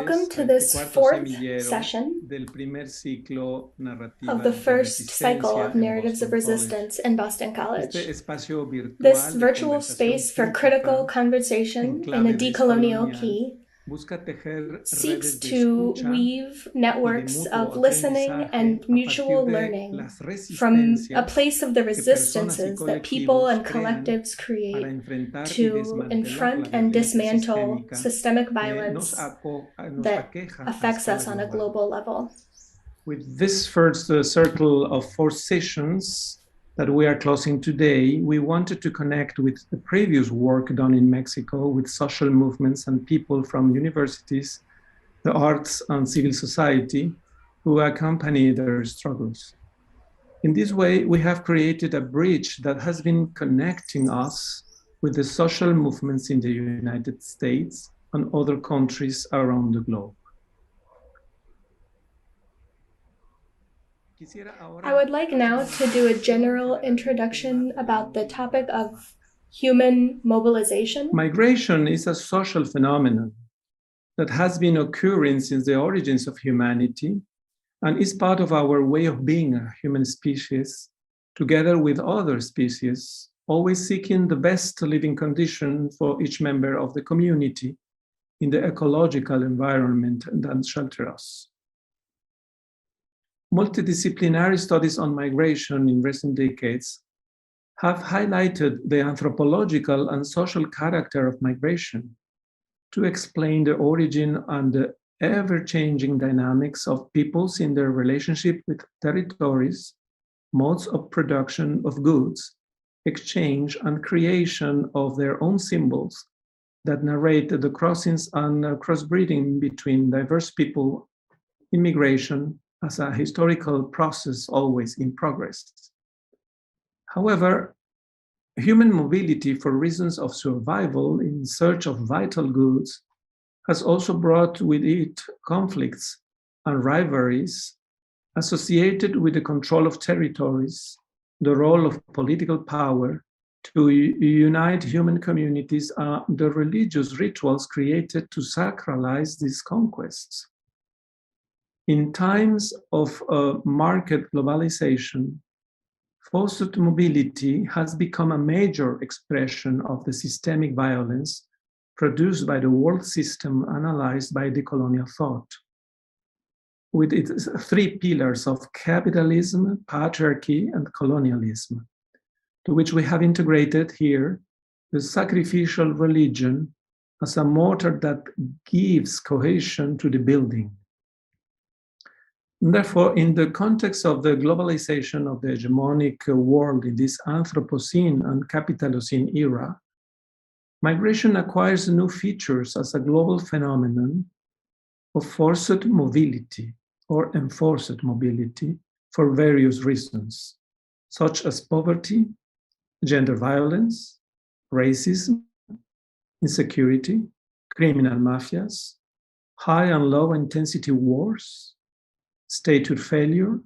Welcome to this fourth session of the first cycle of Narratives of Resistance in Boston College. This virtual space for critical conversation in a decolonial key seeks to weave networks of listening and mutual learning from a place of the resistances that people and collectives create to confront and dismantle systemic violence that affects us on a global level. With this first circle of 4 sessions that we are closing today, we wanted to connect with the previous work done in Mexico with social movements and people from universities, the arts and civil society who accompany their struggles. In this way, we have created a bridge that has been connecting us with the social movements in the United States and other countries around the globe. I would like now to do a general introduction about the topic of human mobilization. Migration is a social phenomenon that has been occurring since the origins of humanity and is part of our way of being a human species, together with other species, always seeking the best living condition for each member of the community in the ecological environment that shelters us. Multidisciplinary studies on migration in recent decades have highlighted the anthropological and social character of migration to explain the origin and the ever-changing dynamics of peoples in their relationship with territories, modes of production of goods, exchange and creation of their own symbols that narrate the crossings and crossbreeding between diverse people, immigration, as a historical process always in progress. However, human mobility for reasons of survival in search of vital goods has also brought with it conflicts and rivalries associated with the control of territories, the role of political power to unite human communities, the religious rituals created to sacralize these conquests. In times of market globalization, forced mobility has become a major expression of the systemic violence produced by the world system analyzed by decolonial thought, with its 3 pillars of capitalism, patriarchy, and colonialism, to which we have integrated here the sacrificial religion as a mortar that gives cohesion to the building. Therefore, in the context of the globalization of the hegemonic world in this Anthropocene and Capitalocene era, migration acquires new features as a global phenomenon of forced mobility or enforced mobility for various reasons, such as poverty, gender violence, racism, insecurity, criminal mafias, high and low intensity wars, statehood failure,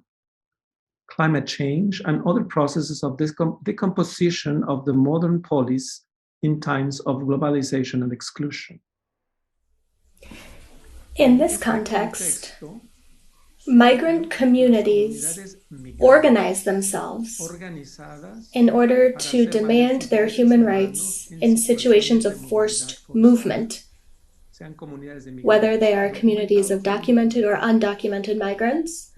climate change, and other processes of decomposition of the modern polis in times of globalization and exclusion. In this context, migrant communities organize themselves in order to demand their human rights in situations of forced movement, whether they are communities of documented or undocumented migrants,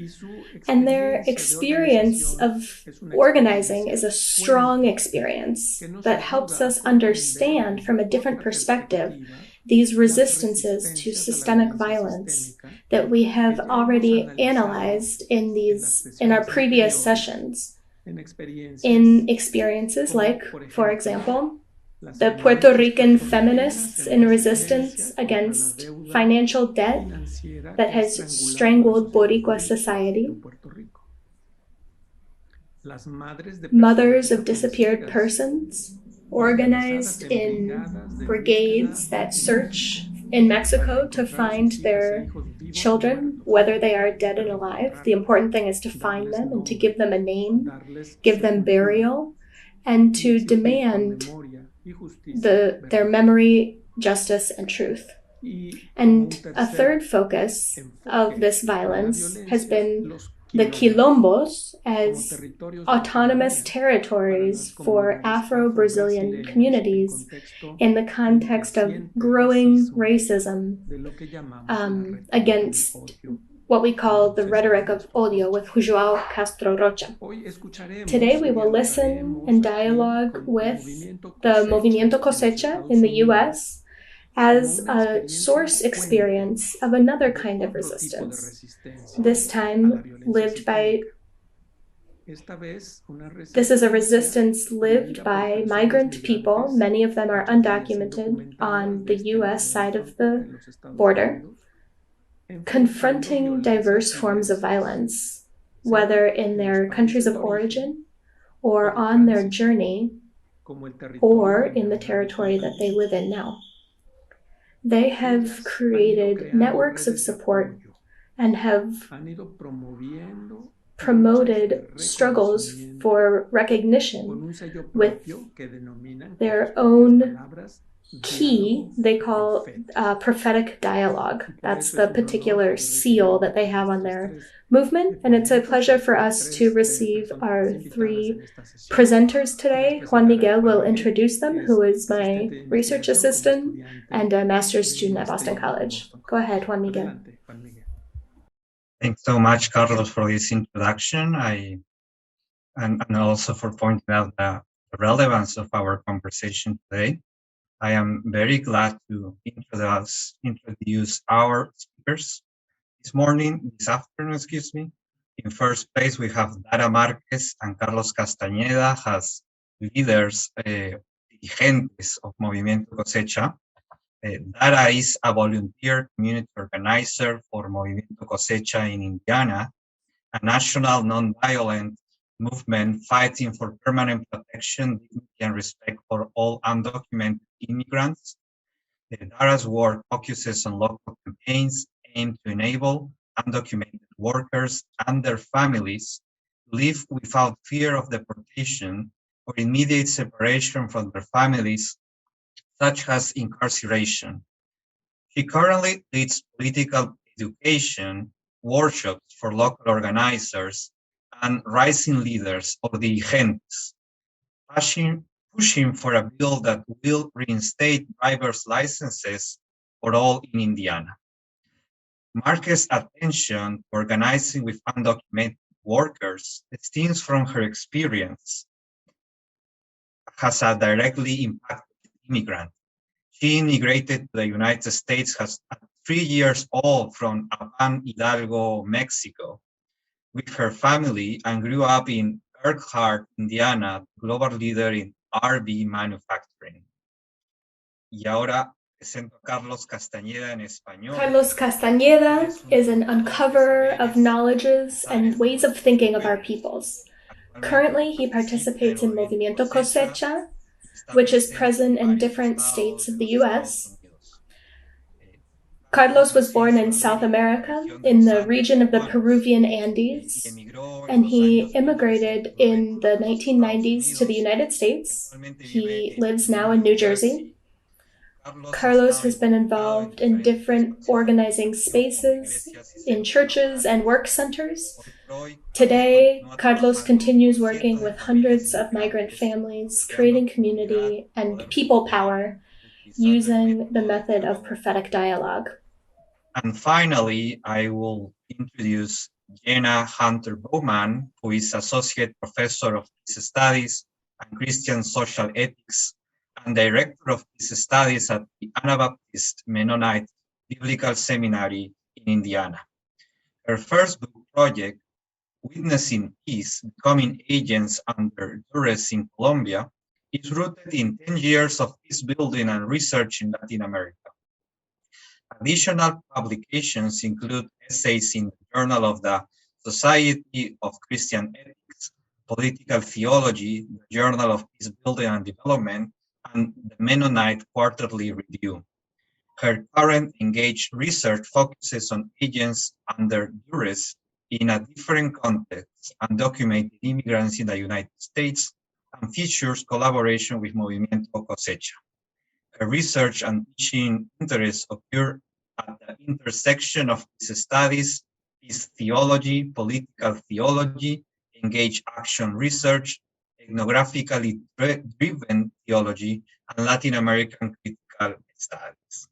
and their experience of organizing is a strong experience that helps us understand from a different perspective these resistances to systemic violence that we have already analyzed in our previous sessions, in experiences like, for example, the Puerto Rican feminists in resistance against financial debt that has strangled Boricua society, mothers of disappeared persons organized in brigades that search in Mexico to find their children, whether they are dead and alive. The important thing is to find them and to give them a name, give them burial, and to demand their memory, justice, and truth. And a third focus of this violence has been the quilombos as autonomous territories for Afro-Brazilian communities in the context of growing racism against what we call the rhetoric of odio with João Castro Rocha. Today we will listen and dialogue with the Movimiento Cosecha in the US as a source experience of another kind of resistance, this time lived by This is a resistance lived by migrant people, many of them are undocumented, on the US side of the border, confronting diverse forms of violence, whether in their countries of origin or on their journey or in the territory that they live in now. They have created networks of support and have promoted struggles for recognition with their own key they call prophetic dialogue. That's the particular seal that they have on their movement. And it's a pleasure for us to receive our three presenters today. Juan Miguel will introduce them, who is my research assistant and a master's student at Boston College. Go ahead, Juan Miguel. Thanks so much, Carlos, for this introduction. And also for pointing out the relevance of our conversation today. I am very glad to introduce our speakers this afternoon, excuse me. In first place, we have Dara Marquez and Carlos Castañeda as leaders, dirigentes of Movimiento Cosecha. Dara is a volunteer community organizer for Movimiento Cosecha in Indiana, a national nonviolent movement fighting for permanent protection, dignity, and respect for all undocumented immigrants. Dara's work focuses on local campaigns aimed to enable undocumented workers and their families to live without fear of deportation or immediate separation from their families, such as incarceration. She currently leads political education workshops for local organizers and rising leaders of the dirigentes, pushing for a bill that will reinstate driver's licenses for all in Indiana. Marquez's attention to organizing with undocumented workers stems from her experience as a directly impacted immigrant. She immigrated to the United States at 3 years old from Apan Hidalgo, Mexico, with her family and grew up in Elkhart, Indiana, global leader in RV manufacturing. Y ahora presento a Carlos Castañeda en español. Carlos Castañeda is an uncoverer of knowledges and ways of thinking of our peoples. Currently, he participates in Movimiento Cosecha, which is present in different states of the US. Carlos was born in South America, in the region of the Peruvian Andes, and he immigrated in the 1990s to the United States. He lives now in New Jersey. Carlos has been involved in different organizing spaces, in churches and work centers. Today, Carlos continues working with hundreds of migrant families, creating community and people power using the method of prophetic dialogue. And finally, I will introduce Jenna Hunter-Bowman, who is Associate Professor of Peace Studies and Christian Social Ethics and Director of Peace Studies at the Anabaptist Mennonite Biblical Seminary in Indiana. Her first book project, Witnessing Peace, Becoming Agents Under Duress in Colombia, is rooted in 10 years of peace building and research in Latin America. Additional publications include essays in the Journal of the Society of Christian Ethics, Political Theology, the Journal of Peace Building and Development, and the Mennonite Quarterly Review. Her current engaged research focuses on agents under duress in a different context, undocumented immigrants in the United States, and features collaboration with Movimiento Cosecha. research and teaching interests occur at the intersection of these studies, peace theology, political theology, engaged action research, ethnographically driven theology, and Latin American critical studies.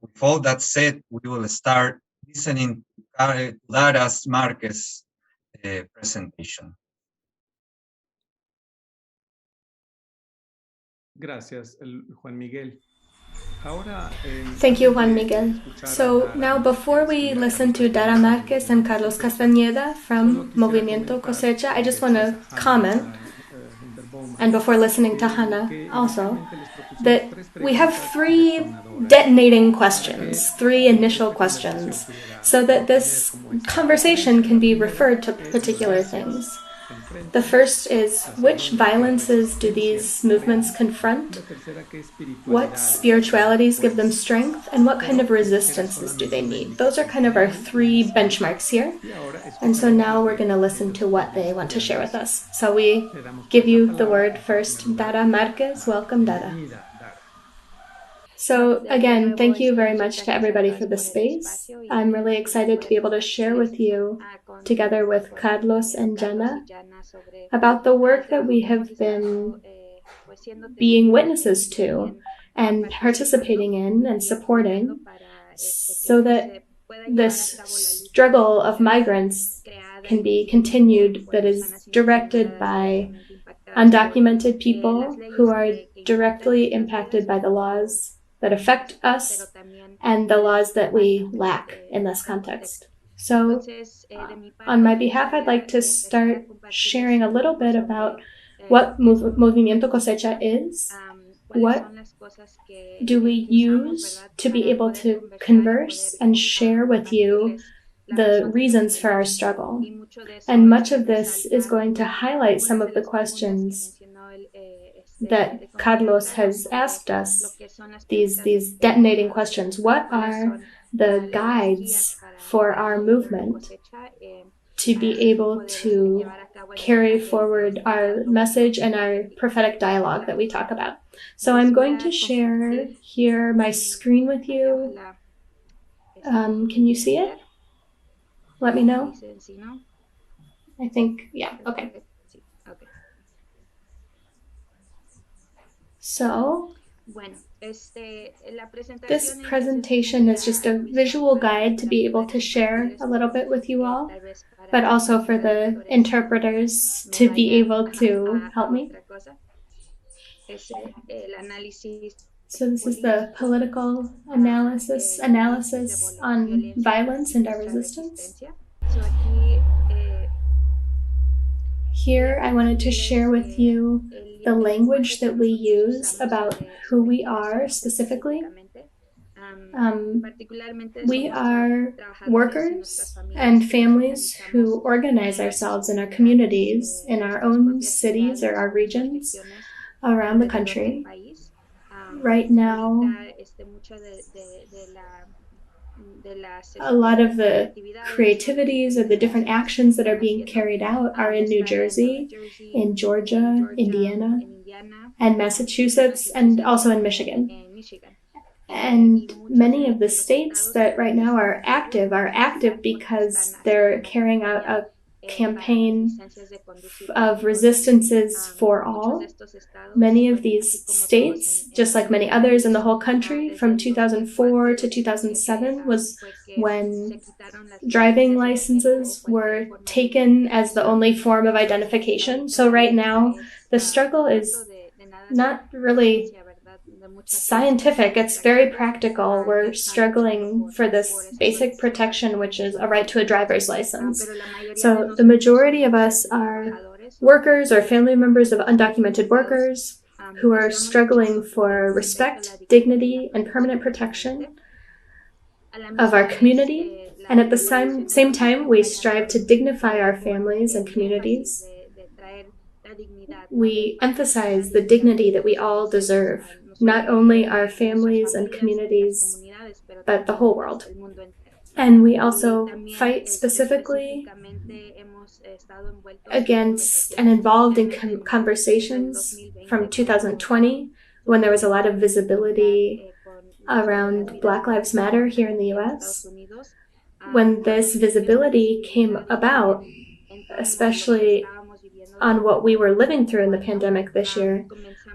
With all that said, we will start listening to Dara's Marquez presentation. Gracias, Juan Miguel. Thank you, Juan Miguel. So now, before we listen to Dara Marquez and Carlos Castañeda from Movimiento Cosecha, I just want to comment, and before listening to Hannah also, that we have 3 detonating questions, 3 initial questions, so that this conversation can be referred to particular things. The first is, which violences do these movements confront? What spiritualities give them strength? And what kind of resistances do they need? Those are kind of our 3 benchmarks here. And so now we're going to listen to what they want to share with us. So we give you the word first. Dara Marquez, welcome, Dara. So again, thank you very much to everybody for the space. I'm really excited to be able to share with you, together with Carlos and Jana, about the work that we have been being witnesses to and participating in and supporting, so that this struggle of migrants can be continued, that is directed by undocumented people who are directly impacted by the laws that affect us and the laws that we lack in this context. So on my behalf, I'd like to start sharing a little bit about what Movimiento Cosecha is, what do we use to be able to converse and share with you the reasons for our struggle. And much of this is going to highlight some of the questions that Carlos has asked us, these detonating questions. What are the guides for our movement to be able to carry forward our message and our prophetic dialogue that we talk about? So I'm going to share here my screen with you. Can you see it? Let me know. I think, yeah, okay. So, this presentation is just a visual guide to be able to share a little bit with you all, but also for the interpreters to be able to help me. So this is the political analysis on violence and our resistance. Here, I wanted to share with you the language that we use about who we are specifically. We are workers and families who organize ourselves in our communities, in our own cities or our regions around the country. Right now, a lot of the creativities or the different actions that are being carried out are in New Jersey, in Georgia, Indiana, and Massachusetts, and also in Michigan. And many of the states that right now are active because they're carrying out a campaign of resistances for all. Many of these states, just like many others in the whole country, from 2004 to 2007 was when driving licenses were taken as the only form of identification. So right now, the struggle is not really scientific, it's very practical. We're struggling for this basic protection, which is a right to a driver's license. So the majority of us are workers or family members of undocumented workers who are struggling for respect, dignity, and permanent protection of our community. And at the same time, we strive to dignify our families and communities. We emphasize the dignity that we all deserve, not only our families and communities, but the whole world. And we also fight specifically against and involved in conversations from 2020 when there was a lot of visibility around Black Lives Matter here in the US. When this visibility came about, especially on what we were living through in the pandemic this year,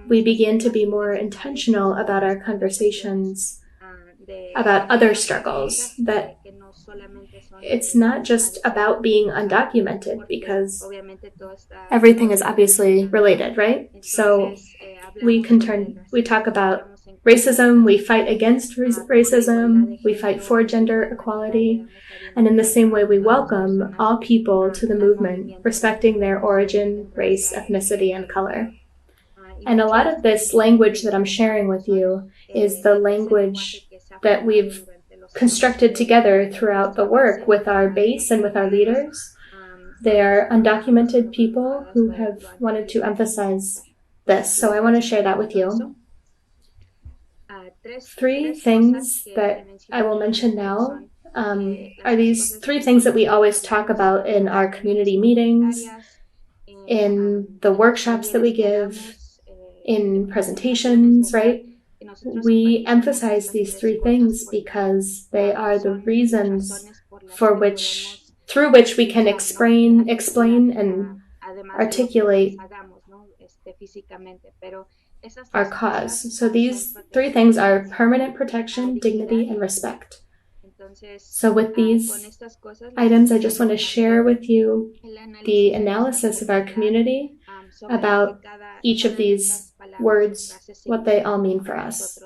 we began to be more intentional about our conversations about other struggles, that it's not just about being undocumented, because everything is obviously related, right? So we talk about racism, we fight against racism, we fight for gender equality, and in the same way we welcome all people to the movement, respecting their origin, race, ethnicity, and color. And a lot of this language that I'm sharing with you is the language that we've constructed together throughout the work with our base and with our leaders. They are undocumented people who have wanted to emphasize this. So I want to share that with you. 3 things that I will mention now are these 3 things that we always talk about in our community meetings, in the workshops that we give, in presentations, right? We emphasize these 3 things because they are the reasons through which we can explain and articulate our cause. So these 3 things are permanent protection, dignity, and respect. So with these items, I just want to share with you the analysis of our community about each of these words, what they all mean for us,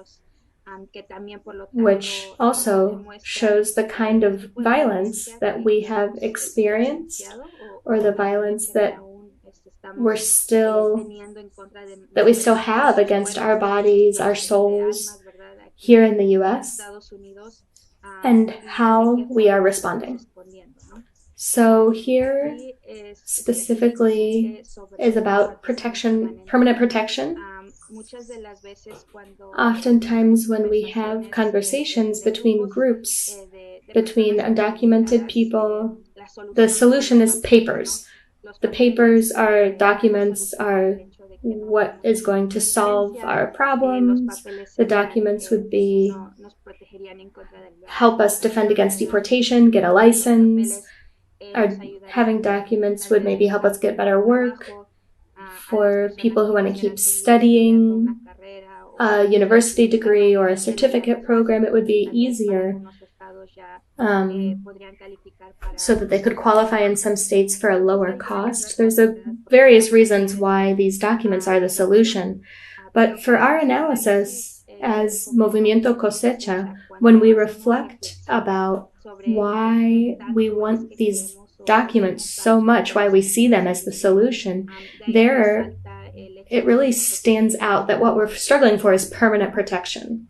which also shows the kind of violence that we have experienced, or the violence that we still have against our bodies, our souls here in the US, and how we are responding. So here specifically is about protection, permanent protection. Oftentimes when we have conversations between groups, between undocumented people, the solution is papers. The papers, are documents, are what is going to solve our problems. The documents would be help us defend against deportation, get a license. Having documents would maybe help us get better work. For people who want to keep studying a university degree or a certificate program, it would be easier so that they could qualify in some states for a lower cost. There's various reasons why these documents are the solution. But for our analysis as Movimiento Cosecha, when we reflect about why we want these documents so much, why we see them as the solution, it really stands out that what we're struggling for is permanent protection.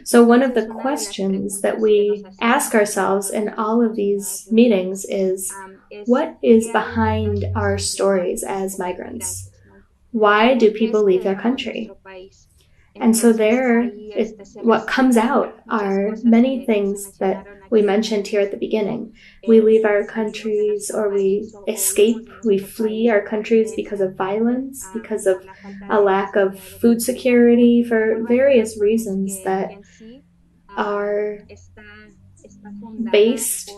So one of the questions that we ask ourselves in all of these meetings is, what is behind our stories as migrants? Why do people leave their country? And so what comes out are many things that we mentioned here at the beginning. We leave our countries, or we escape, we flee our countries because of violence, because of a lack of food security, for various reasons that are based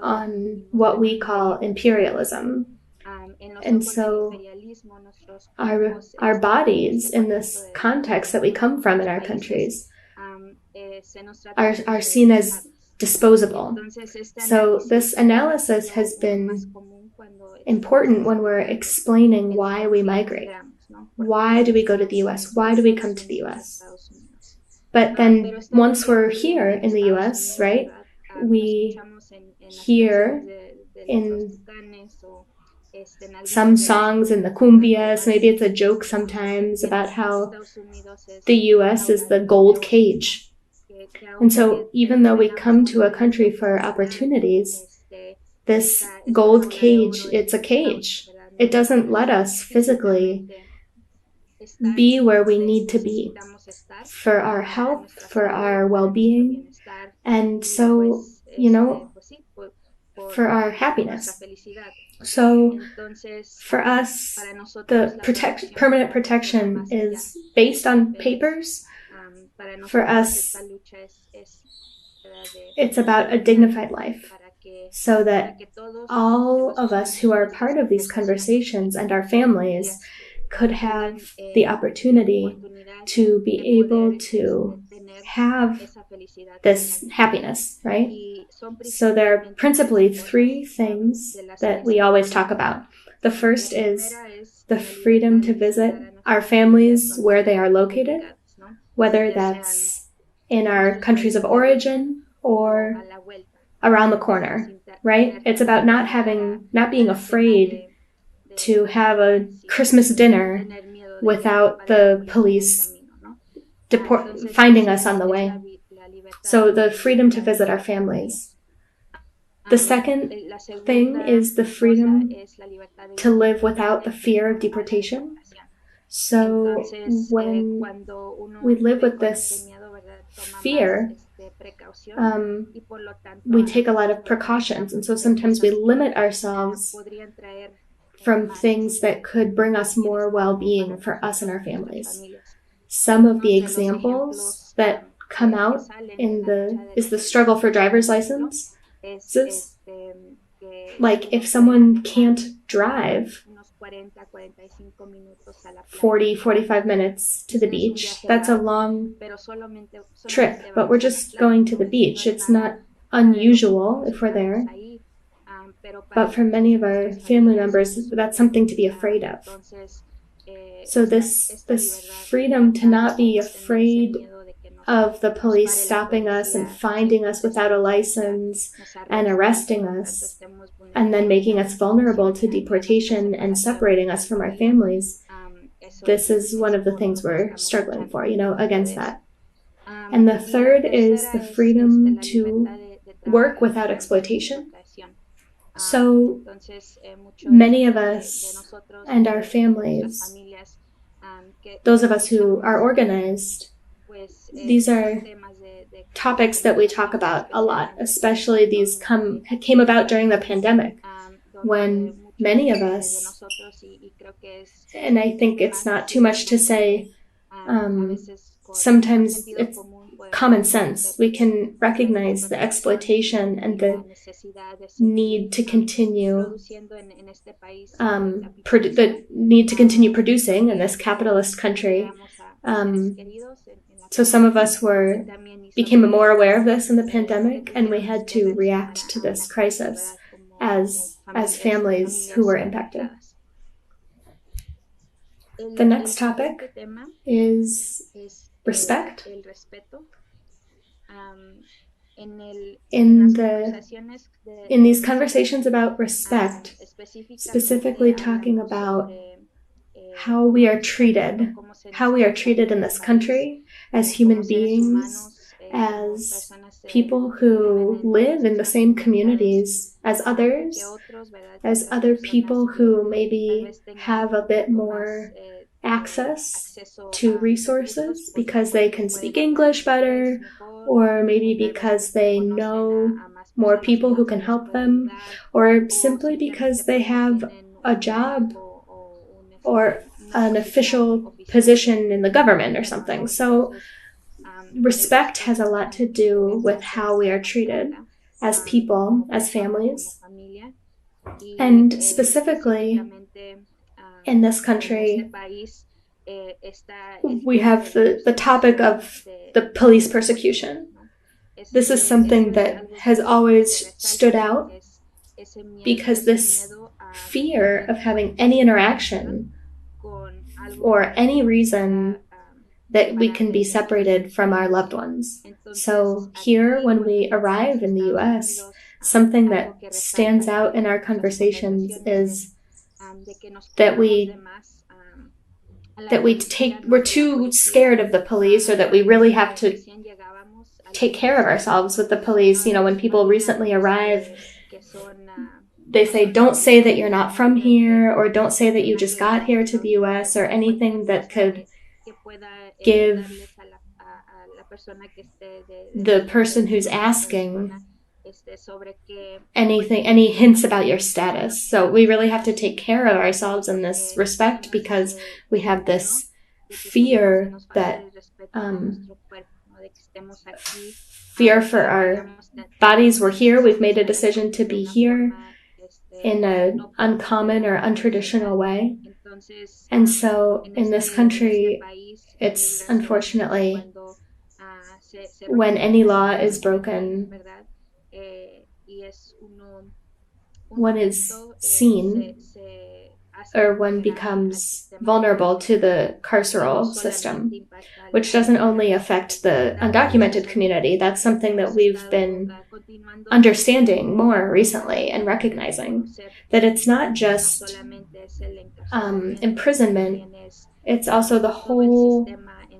on what we call imperialism. And so our bodies, in this context that we come from in our countries, are seen as disposable. So this analysis has been important when we're explaining why we migrate. Why do we go to the US? Why do we come to the US? But then once we're here in the US, right, we hear in some songs in the cumbias, maybe it's a joke sometimes, about how the US is the gold cage. And so even though we come to a country for opportunities, this gold cage, it's a cage. It doesn't let us physically be where we need to be for our health, for our well-being. And so, for our happiness. So for us, the permanent protection is based on papers. For us, it's about a dignified life, so that all of us who are part of these conversations and our families could have the opportunity to be able to have this happiness, right? So there are principally three things that we always talk about. The first is the freedom to visit our families where they are located, whether that's in our countries of origin or around the corner, right? It's about not being afraid to have a Christmas dinner without the police finding us on the way. So the freedom to visit our families. The second thing is the freedom to live without the fear of deportation. So when we live with this fear, we take a lot of precautions. And so sometimes we limit ourselves from things that could bring us more well-being for us and our families. Some of the examples that come out is the struggle for driver's license. Like if someone can't drive 45 minutes to the beach, that's a long trip, but we're just going to the beach. It's not unusual if we're there. But for many of our family members, that's something to be afraid of. So this freedom to not be afraid of the police stopping us and finding us without a license and arresting us and then making us vulnerable to deportation and separating us from our families. This is one of the things we're struggling for, against that. And the third is the freedom to work without exploitation. So many of us and our families, those of us who are organized, these are topics that we talk about a lot, especially these came about during the pandemic, when many of us, and I think it's not too much to say, sometimes it's common sense. We can recognize the exploitation and the need to continue producing in this capitalist country. So some of us became more aware of this in the pandemic, and we had to react to this crisis as families who were impacted. The next topic is respect. In these conversations about respect, specifically talking about how we are treated in this country as human beings, as people who live in the same communities as others, as other people who maybe have a bit more access to resources because they can speak English better, or maybe because they know more people who can help them, or simply because they have a job or an official position in the government or something. So respect has a lot to do with how we are treated as people, as families. And specifically in this country, we have the topic of the police persecution. This is something that has always stood out because this fear of having any interaction or any reason that we can be separated from our loved ones. So here, when we arrive in the US, something that stands out in our conversations is that we're too scared of the police, or that we really have to take care of ourselves with the police. When people recently arrive, they say, don't say that you're not from here, or don't say that you just got here to the US, or anything that could give the person who's asking any hints about your status. So we really have to take care of ourselves in this respect, because we have this fear that fear for our bodies. We're here. We've made a decision to be here in an uncommon or untraditional way. And so in this country, it's unfortunately, when any law is broken, one is seen, or one becomes vulnerable to the carceral system, which doesn't only affect the undocumented community. That's something that we've been understanding more recently and recognizing, that it's not just imprisonment, it's also the whole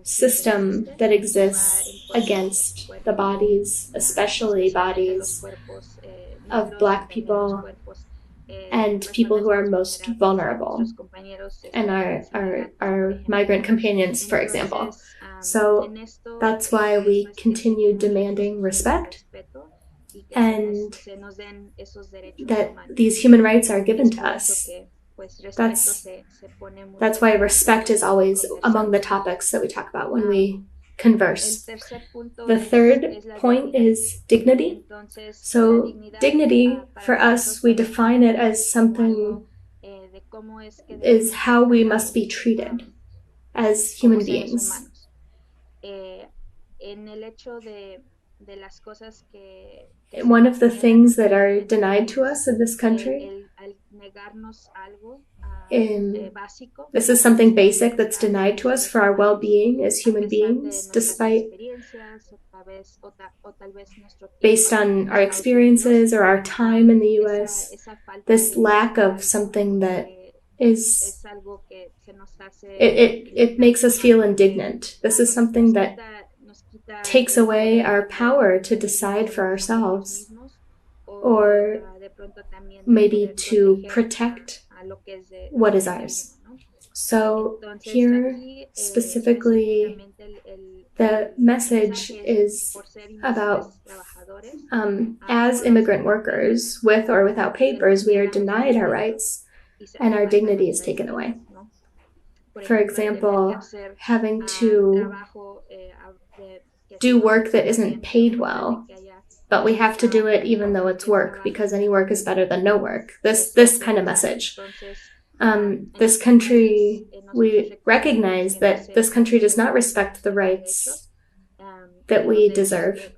system that exists against the bodies, especially bodies of Black people and people who are most vulnerable, and our migrant companions, for example. So that's why we continue demanding respect, and that these human rights are given to us. That's why respect is always among the topics that we talk about when we converse. The third point is dignity. So dignity, for us, we define it as something, is how we must be treated as human beings. One of the things that are denied to us in this country, this is something basic that's denied to us for our well-being as human beings, despite, based on our experiences or our time in the US, this lack of something that is, it makes us feel indignant. This is something that takes away our power to decide for ourselves, or maybe to protect what is ours. So here, specifically, the message is about, as immigrant workers, with or without papers, we are denied our rights and our dignity is taken away. For example, having to do work that isn't paid well, but we have to do it even though it's work, because any work is better than no work. This kind of message. This country, we recognize that this country does not respect the rights that we deserve.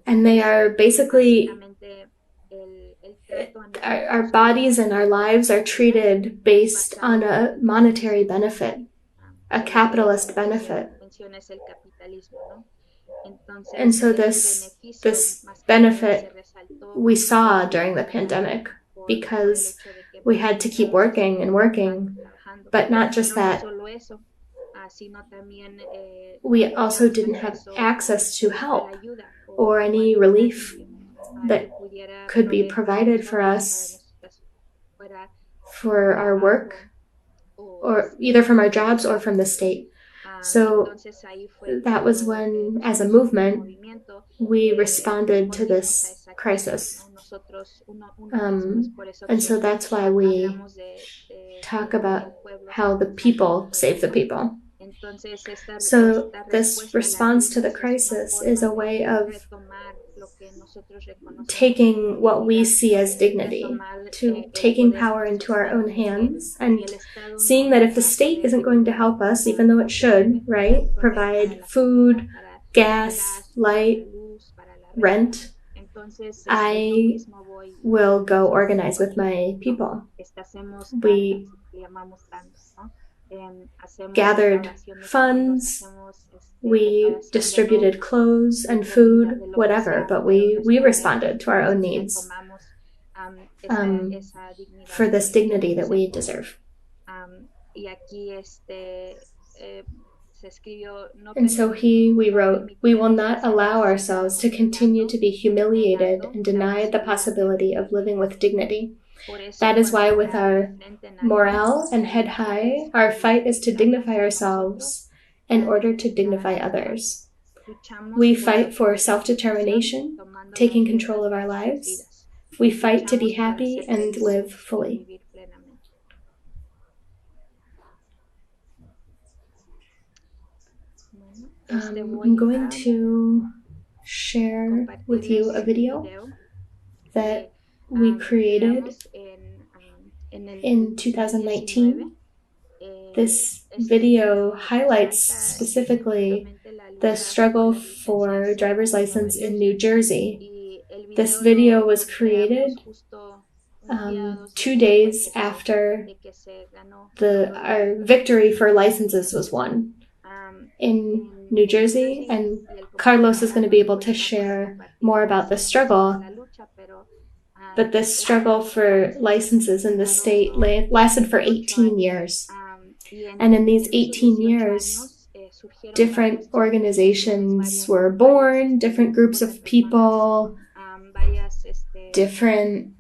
And they are basically, our bodies and our lives are treated based on a monetary benefit, a capitalist benefit. And so this benefit we saw during the pandemic, because we had to keep working and working. But not just that, we also didn't have access to help or any relief that could be provided for us for our work, or either from our jobs or from the state. So that was when, as a movement, we responded to this crisis. And so that's why we talk about how the people save the people. So this response to the crisis is a way of taking what we see as dignity, to taking power into our own hands, and seeing that if the state isn't going to help us, even though it should, right, provide food, gas, light, rent, I will go organize with my people. We gathered funds, we distributed clothes and food, whatever, but we responded to our own needs for this dignity that we deserve. And so we wrote, "We will not allow ourselves to continue to be humiliated and denied the possibility of living with dignity. That is why, with our morale and head high, our fight is to dignify ourselves in order to dignify others." We fight for self-determination, taking control of our lives. We fight to be happy and live fully. I'm going to share with you a video that we created in 2019. This video highlights specifically the struggle for driver's license in New Jersey. This video was created 2 days after our victory for licenses was won in New Jersey, and Carlos is going to be able to share more about the struggle. But this struggle for licenses in the state lasted for 18 years. And in these 18 years, different organizations were born, different groups of people, different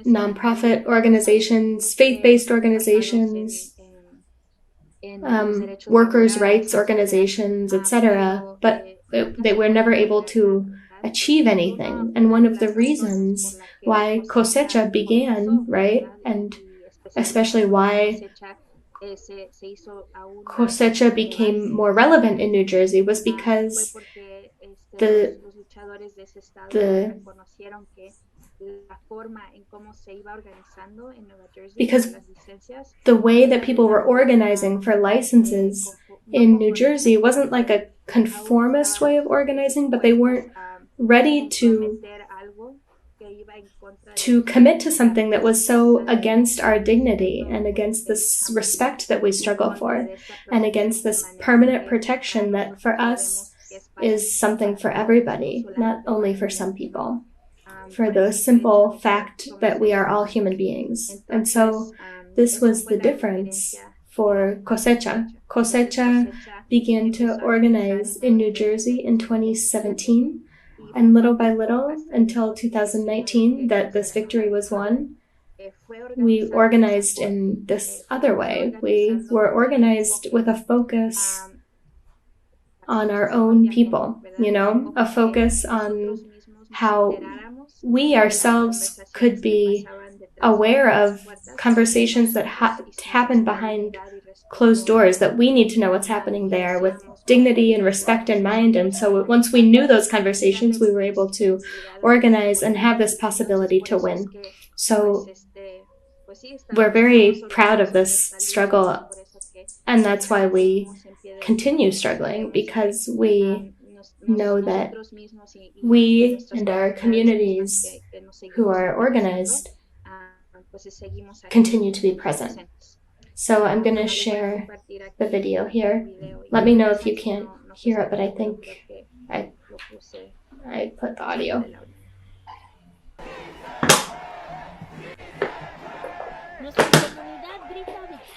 nonprofit organizations, faith-based organizations, workers' rights organizations, etc. But they were never able to achieve anything. And one of the reasons why Cosecha began, right, and especially why Cosecha became more relevant in New Jersey was because the way that people were organizing for licenses in New Jersey wasn't like a conformist way of organizing, but they weren't ready to commit to something that was so against our dignity and against this respect that we struggle for and against this permanent protection that for us is something for everybody, not only for some people, for the simple fact that we are all human beings. And so this was the difference for Cosecha. Cosecha began to organize in New Jersey in 2017, and little by little, until 2019, that this victory was won, we organized in this other way. We were organized with a focus on our own people, a focus on how we ourselves could be aware of conversations that happen behind closed doors, that we need to know what's happening there with dignity and respect in mind. And so once we knew those conversations, we were able to organize and have this possibility to win. So we're very proud of this struggle, and that's why we continue struggling, because we know that we and our communities who are organized continue to be present. So I'm going to share the video here. Let me know if you can't hear it, but I think I put the audio.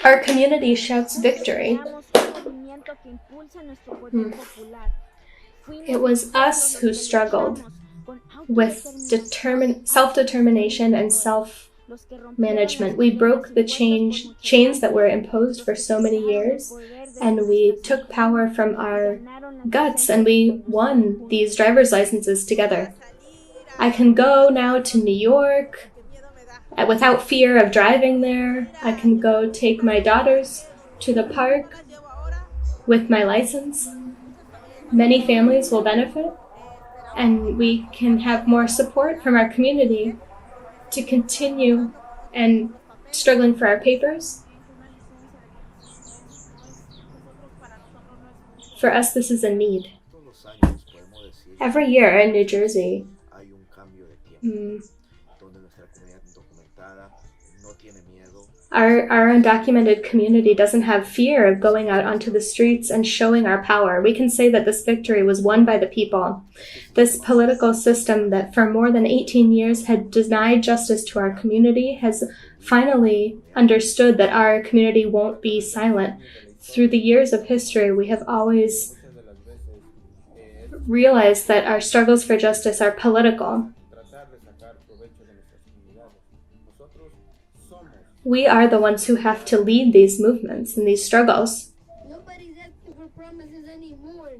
Our community shouts victory. It was us who struggled with self-determination and self-management. We broke the chains that were imposed for so many years, and we took power from our guts, and we won these driver's licenses together. I can go now to New York without fear of driving there. I can go take my daughters to the park with my license. Many families will benefit, and we can have more support from our community to continue and struggling for our papers. For us, this is a need. Every year in New Jersey, our undocumented community doesn't have fear of going out onto the streets and showing our power. We can say that this victory was won by the people. This political system that for more than 18 years had denied justice to our community has finally understood that our community won't be silent. Through the years of history, we have always realized that our struggles for justice are political. We are the ones who have to lead these movements and these struggles. Nobody's asking for promises anymore.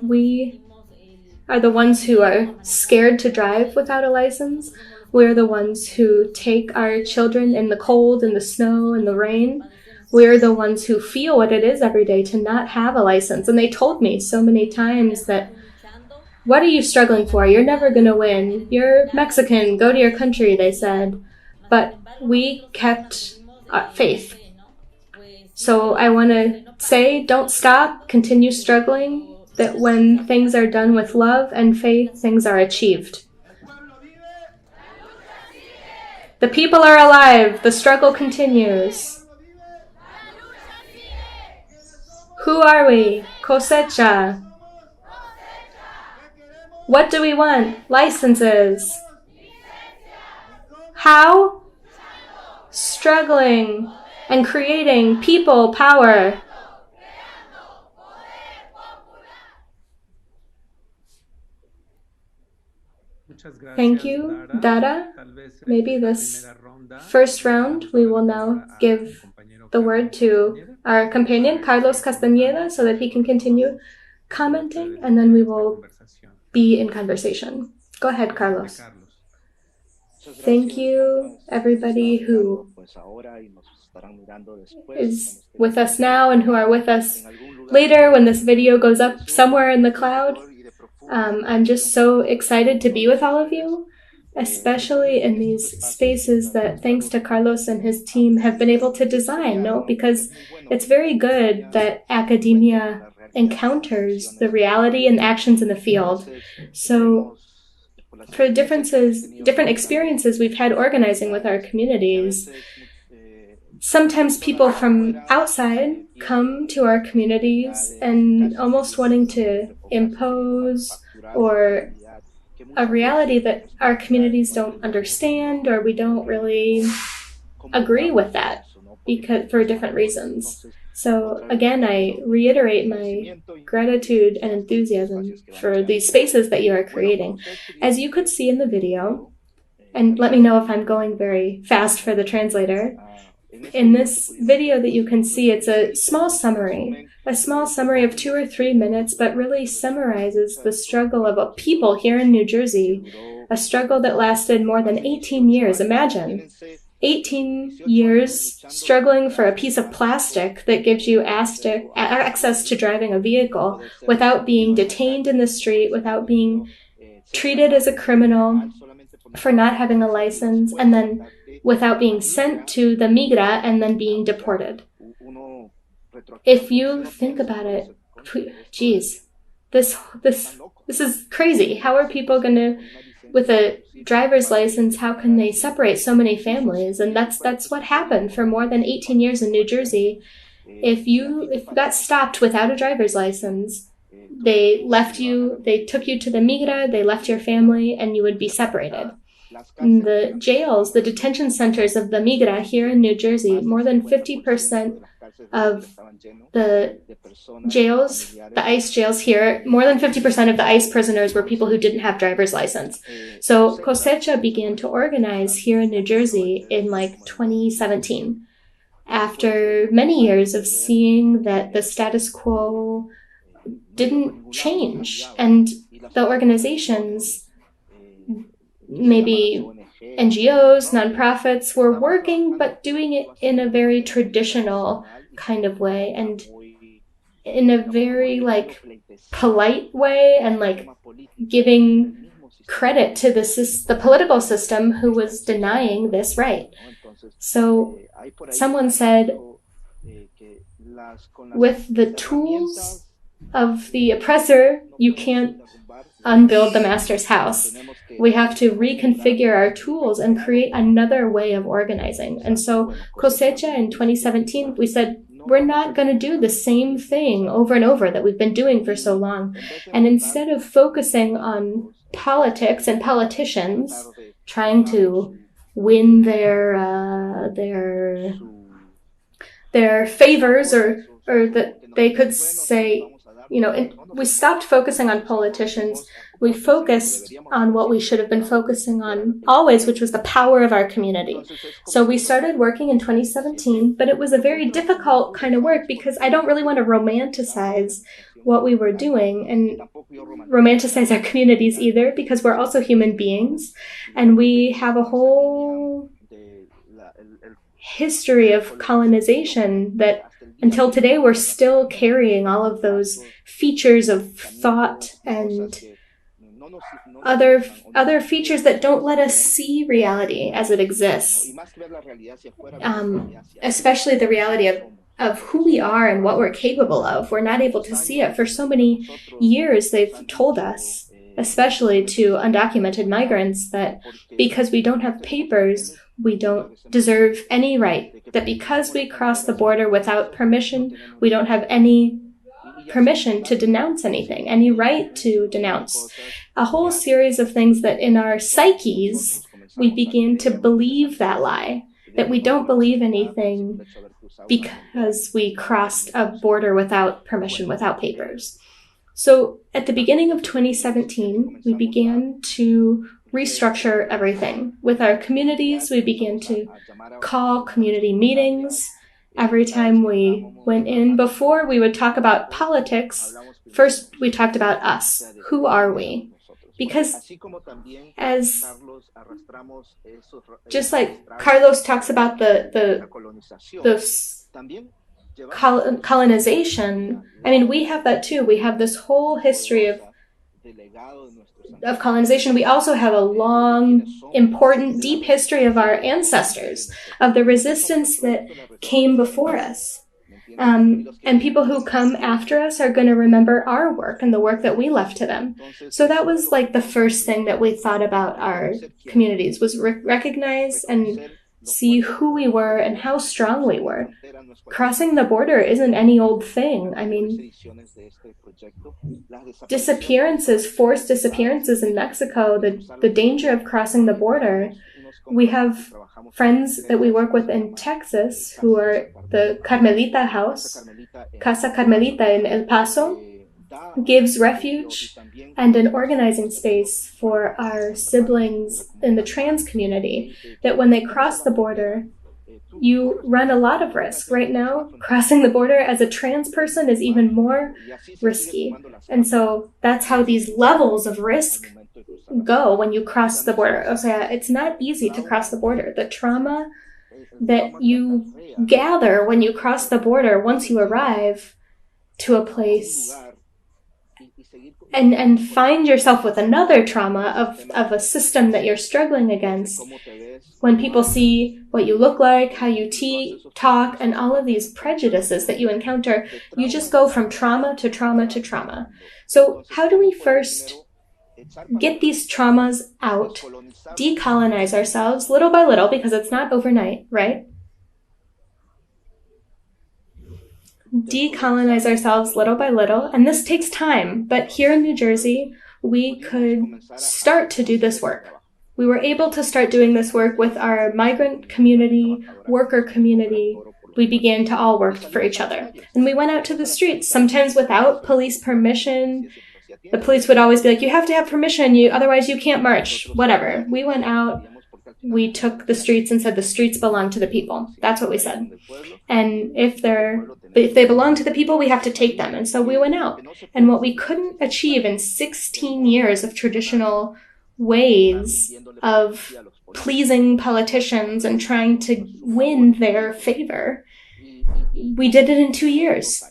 We are the ones who are scared to drive without a license. We're the ones who take our children in the cold, in the snow, in the rain. We're the ones who feel what it is every day to not have a license. And they told me so many times that, what are you struggling for? You're never going to win. You're Mexican. Go to your country, they said. But we kept faith. So I want to say, don't stop, continue struggling, that when things are done with love and faith, things are achieved. The people are alive, the struggle continues. Who are we? Cosecha. What do we want? Licenses. How? Struggling and creating people power. Thank you, Dara. Maybe this first round we will now give the word to our companion, Carlos Castañeda, so that he can continue commenting, and then we will be in conversation. Go ahead, Carlos. Thank you, everybody who is with us now and who are with us later when this video goes up somewhere in the cloud. I'm just so excited to be with all of you, especially in these spaces that, thanks to Carlos and his team, have been able to design, no? Because it's very good that academia encounters the reality and actions in the field. So for different experiences we've had organizing with our communities, sometimes people from outside come to our communities and almost wanting to impose or a reality that our communities don't understand, or we don't really agree with that because for different reasons. So again, I reiterate my gratitude and enthusiasm for these spaces that you are creating. As you could see in the video, and let me know if I'm going very fast for the translator, in this video that you can see, it's a small summary of 2 or 3 minutes, but really summarizes the struggle of a people here in New Jersey, a struggle that lasted more than 18 years. Imagine 18 years struggling for a piece of plastic that gives you access to driving a vehicle without being detained in the street, without being treated as a criminal for not having a license, and then without being sent to the migra and then being deported. If you think about it, geez, this is crazy. How are people going to, with a driver's license, how can they separate so many families? And that's what happened for more than 18 years in New Jersey. If you got stopped without a driver's license, they took you to the migra, they left your family, and you would be separated. In the jails, the detention centers of the migra here in New Jersey, more than 50% of the jails, the ICE jails here, more than 50% of the ICE prisoners were people who didn't have driver's license. So Cosecha began to organize here in New Jersey in 2017, after many years of seeing that the status quo didn't change, and the organizations, maybe NGOs, nonprofits, were working, but doing it in a very traditional kind of way, and in a very polite way, and giving credit to the political system who was denying this right. So someone said, with the tools of the oppressor, you can't unbuild the master's house. We have to reconfigure our tools and create another way of organizing. And so Cosecha in 2017, we said, we're not going to do the same thing over and over that we've been doing for so long. And instead of focusing on politics and politicians trying to win their favors, or that they could say, we stopped focusing on politicians. We focused on what we should have been focusing on always, which was the power of our community. So we started working in 2017, but it was a very difficult kind of work because I don't really want to romanticize what we were doing and romanticize our communities either, because we're also human beings and we have a whole history of colonization that until today we're still carrying all of those features of thought and other features that don't let us see reality as it exists, especially the reality of who we are and what we're capable of. We're not able to see it. For so many years, they've told us, especially to undocumented migrants, that because we don't have papers, we don't deserve any right, that because we cross the border without permission, we don't have any permission to denounce anything, any right to denounce. A whole series of things that in our psyches, we begin to believe that lie, that we don't believe anything because we crossed a border without permission, without papers. So at the beginning of 2017, we began to restructure everything. With our communities, we began to call community meetings. Every time we went in, before we would talk about politics, first we talked about us. Who are we? Because as just like Carlos talks about the colonization, I mean, we have that too. We have this whole history of colonization. We also have a long, important, deep history of our ancestors, of the resistance that came before us. And people who come after us are going to remember our work and the work that we left to them. So that was like the first thing that we thought about our communities, was recognize and see who we were and how strong we were. Crossing the border isn't any old thing. I mean, disappearances, forced disappearances in Mexico, the danger of crossing the border. We have friends that we work with in Texas who are the Carmelita house, Casa Carmelita in El Paso, gives refuge and an organizing space for our siblings in the trans community, that when they cross the border, you run a lot of risk. Right now, crossing the border as a trans person is even more risky. And so that's how these levels of risk go when you cross the border. O sea, it's not easy to cross the border. The trauma that you gather when you cross the border, once you arrive to a place and find yourself with another trauma of a system that you're struggling against, when people see what you look like, how you talk, and all of these prejudices that you encounter, you just go from trauma to trauma to trauma. So how do we first get these traumas out, decolonize ourselves little by little, because it's not overnight, right? Decolonize ourselves little by little, and this takes time. But here in New Jersey, we could start to do this work. We were able to start doing this work with our migrant community, worker community. We began to all work for each other. And we went out to the streets, sometimes without police permission. The police would always be like, you have to have permission, otherwise you can't march, whatever. We went out, we took the streets and said the streets belong to the people. That's what we said. And if they belong to the people, we have to take them. And so we went out. And what we couldn't achieve in 16 years of traditional ways of pleasing politicians and trying to win their favor, we did it in 2 years.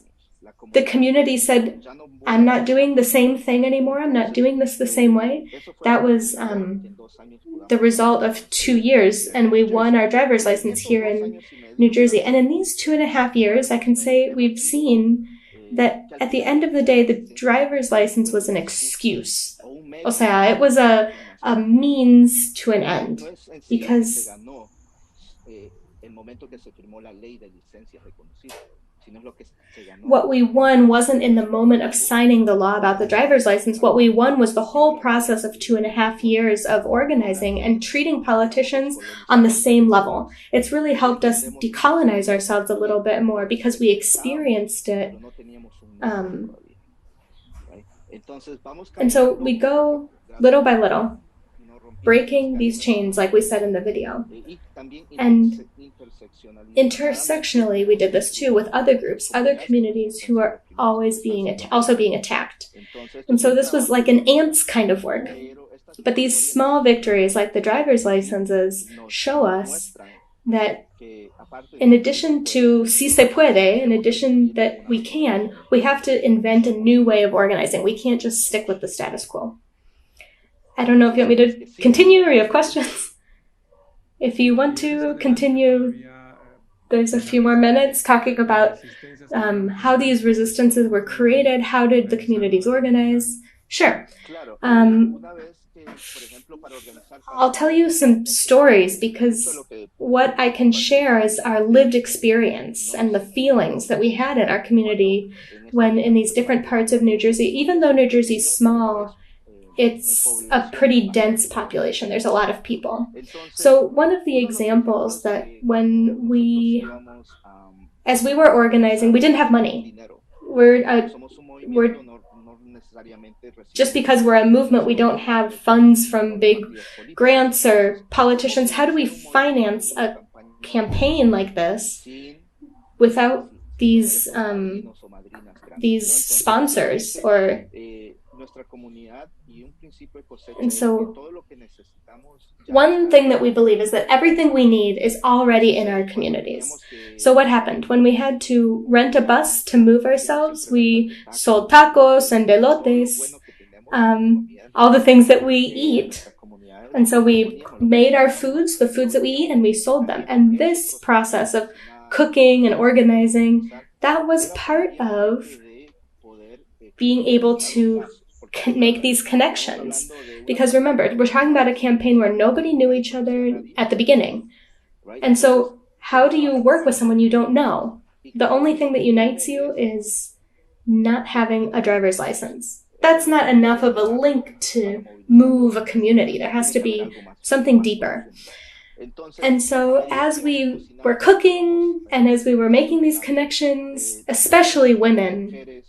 The community said, I'm not doing the same thing anymore. I'm not doing this the same way. That was the result of 2 years, and we won our driver's license here in New Jersey. And in these 2.5 years, I can say we've seen that at the end of the day, the driver's license was an excuse. O sea, it was a means to an end, because what we won wasn't in the moment of signing the law about the driver's license. What we won was the whole process of 2.5 years of organizing and treating politicians on the same level. It's really helped us decolonize ourselves a little bit more because we experienced it. And so we go little by little. breaking these chains, like we said in the video. And intersectionally, we did this too with other groups, other communities who are always also being attacked. And so this was like an ants kind of work. But these small victories, like the driver's licenses, show us that in addition to si se puede, in addition that we have to invent a new way of organizing. We can't just stick with the status quo. I don't know if you want me to continue or you have questions. If you want to continue, there's a few more minutes talking about how these resistances were created, how did the communities organize. Sure. I'll tell you some stories because what I can share is our lived experience and the feelings that we had in our community when in these different parts of New Jersey. Even though New Jersey's small, it's a pretty dense population. There's a lot of people. So one of the examples that as we were organizing, we didn't have money. Just because we're a movement, we don't have funds from big grants or politicians. How do we finance a campaign like this without these sponsors And so one thing that we believe is that everything we need is already in our communities. So what happened? When we had to rent a bus to move ourselves, we sold tacos and elotes, all the things that we eat. And so we made our foods, the foods that we eat, and we sold them. And this process of cooking and organizing, that was part of being able to make these connections. Because remember, we're talking about a campaign where nobody knew each other at the beginning. And so how do you work with someone you don't know? The only thing that unites you is not having a driver's license. That's not enough of a link to move a community. There has to be something deeper. And so as we were cooking and as we were making these connections, especially women,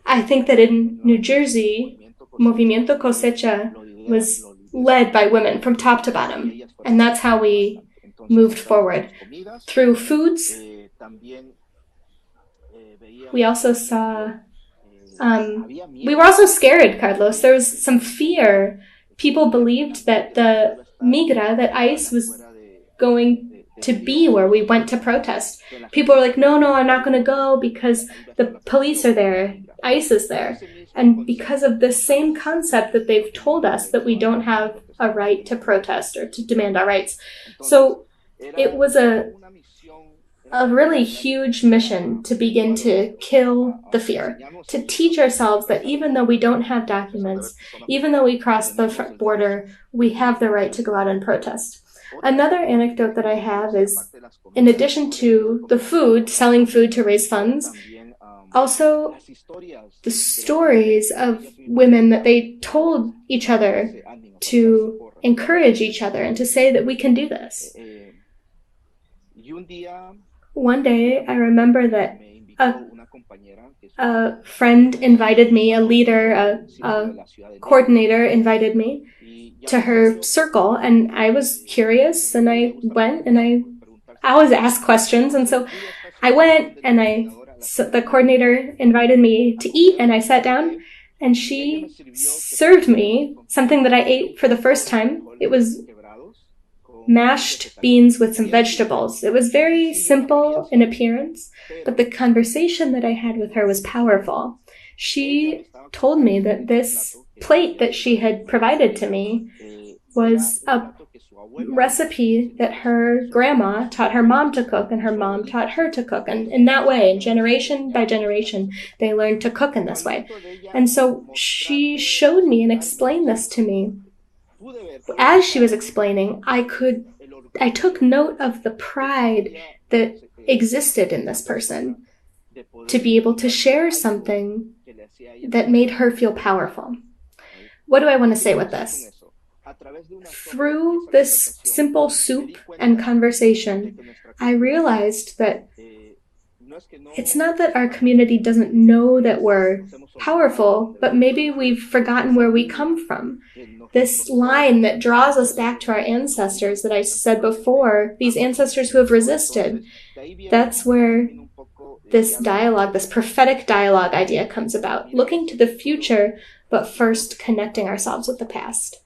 I think that in New Jersey, Movimiento Cosecha was led by women from top to bottom. And that's how we moved forward. Through foods, we also saw, we were also scared, Carlos. There was some fear. People believed that the migra, that ICE was going to be where we went to protest. People were like, no, I'm not going to go because the police are there. ICE is there. And because of the same concept that they've told us that we don't have a right to protest or to demand our rights. So it was a really huge mission to begin to kill the fear, to teach ourselves that even though we don't have documents, even though we crossed the border, we have the right to go out and protest. Another anecdote that I have is, in addition to the food, selling food to raise funds, also the stories of women that they told each other to encourage each other and to say that we can do this. One day, I remember that a friend invited me, a leader, a coordinator invited me to her circle, and I was curious, and I went, and I always ask questions, and so I went, and the coordinator invited me to eat, and I sat down, and she served me something that I ate for the first time. It was mashed beans with some vegetables. It was very simple in appearance, but the conversation that I had with her was powerful. She told me that this plate that she had provided to me was a recipe that her grandma taught her mom to cook, and her mom taught her to cook. And in that way, generation by generation, they learned to cook in this way. And so she showed me and explained this to me. As she was explaining, I took note of the pride that existed in this person to be able to share something that made her feel powerful. What do I want to say with this? Through this simple soup and conversation, I realized that it's not that our community doesn't know that we're powerful, but maybe we've forgotten where we come from. This line that draws us back to our ancestors that I said before, these ancestors who have resisted, that's where this dialogue, this prophetic dialogue idea comes about. Looking to the future, but first connecting ourselves with the past,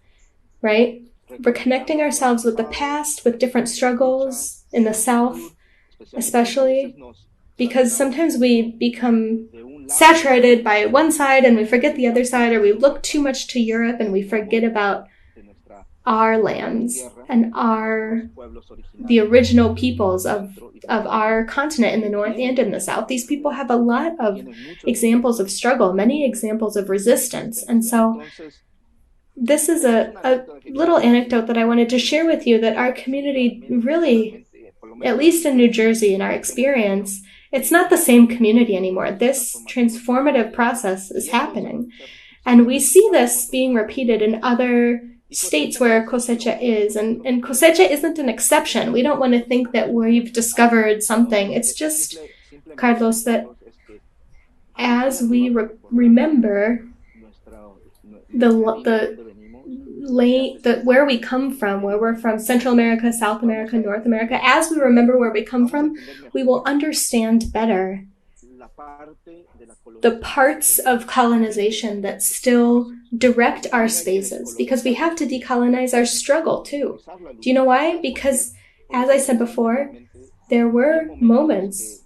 right? We're connecting ourselves with the past, with different struggles in the South, especially, because sometimes we become saturated by one side and we forget the other side, or we look too much to Europe and we forget about our lands and the original peoples of our continent in the North and in the South. These people have a lot of examples of struggle, many examples of resistance. And so this is a little anecdote that I wanted to share with you, that our community really, at least in New Jersey, in our experience, it's not the same community anymore. This transformative process is happening. And we see this being repeated in other states where Cosecha is. And Cosecha isn't an exception. We don't want to think that we've discovered something. It's just, Carlos, that as we remember where we come from, where we're from, Central America, South America, North America, as we remember where we come from, we will understand better the parts of colonization that still direct our spaces, because we have to decolonize our struggle too. Do you know why? Because, as I said before, there were moments,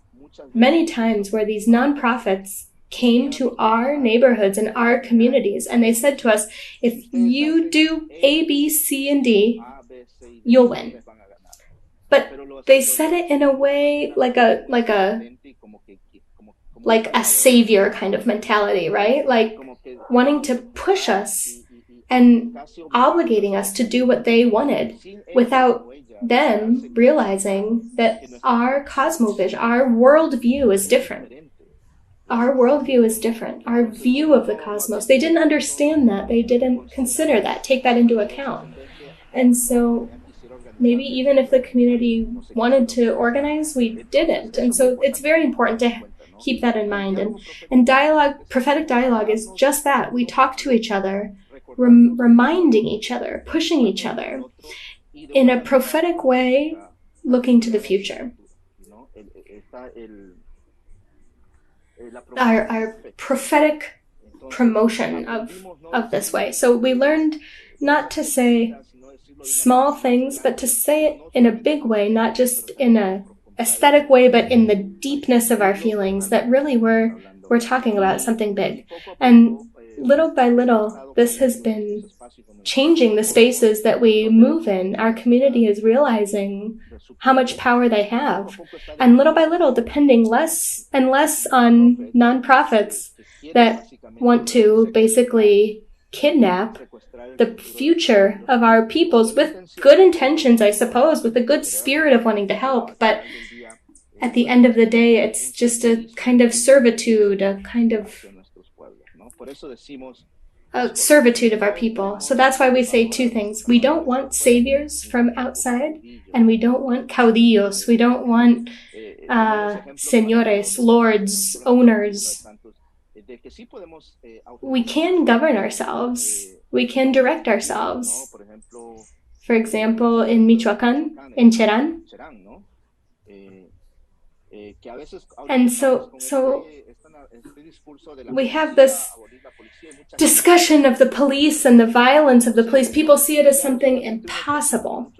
many times, where these nonprofits came to our neighborhoods and our communities, and they said to us, if you do A, B, C, and D, you'll win. But they said it in a way like a savior kind of mentality, right? Like wanting to push us and obligating us to do what they wanted without them realizing that our cosmovision, our worldview is different. Our worldview is different. Our view of the cosmos. They didn't understand that. They didn't consider that, take that into account. And so maybe even if the community wanted to organize, we didn't. And so it's very important to keep that in mind. And dialogue, prophetic dialogue, is just that. We talk to each other, reminding each other, pushing each other in a prophetic way, looking to the future. Our prophetic promotion of this way. So we learned not to say small things, but to say it in a big way, not just in a aesthetic way, but in the deepness of our feelings, that really we're talking about something big. And little by little, this has been changing the spaces that we move in. Our community is realizing how much power they have. And little by little, depending less and less on nonprofits that want to basically kidnap the future of our peoples with good intentions, I suppose, with a good spirit of wanting to help. But at the end of the day, it's just a kind of servitude, a kind of servitude of our people. So that's why we say two things. We don't want saviors from outside, and we don't want caudillos. We don't want señores, lords, owners. We can govern ourselves. We can direct ourselves. For example, in Michoacán, in Cherán. And so we have this discussion of the police and the violence of the police. People see it as something impossible.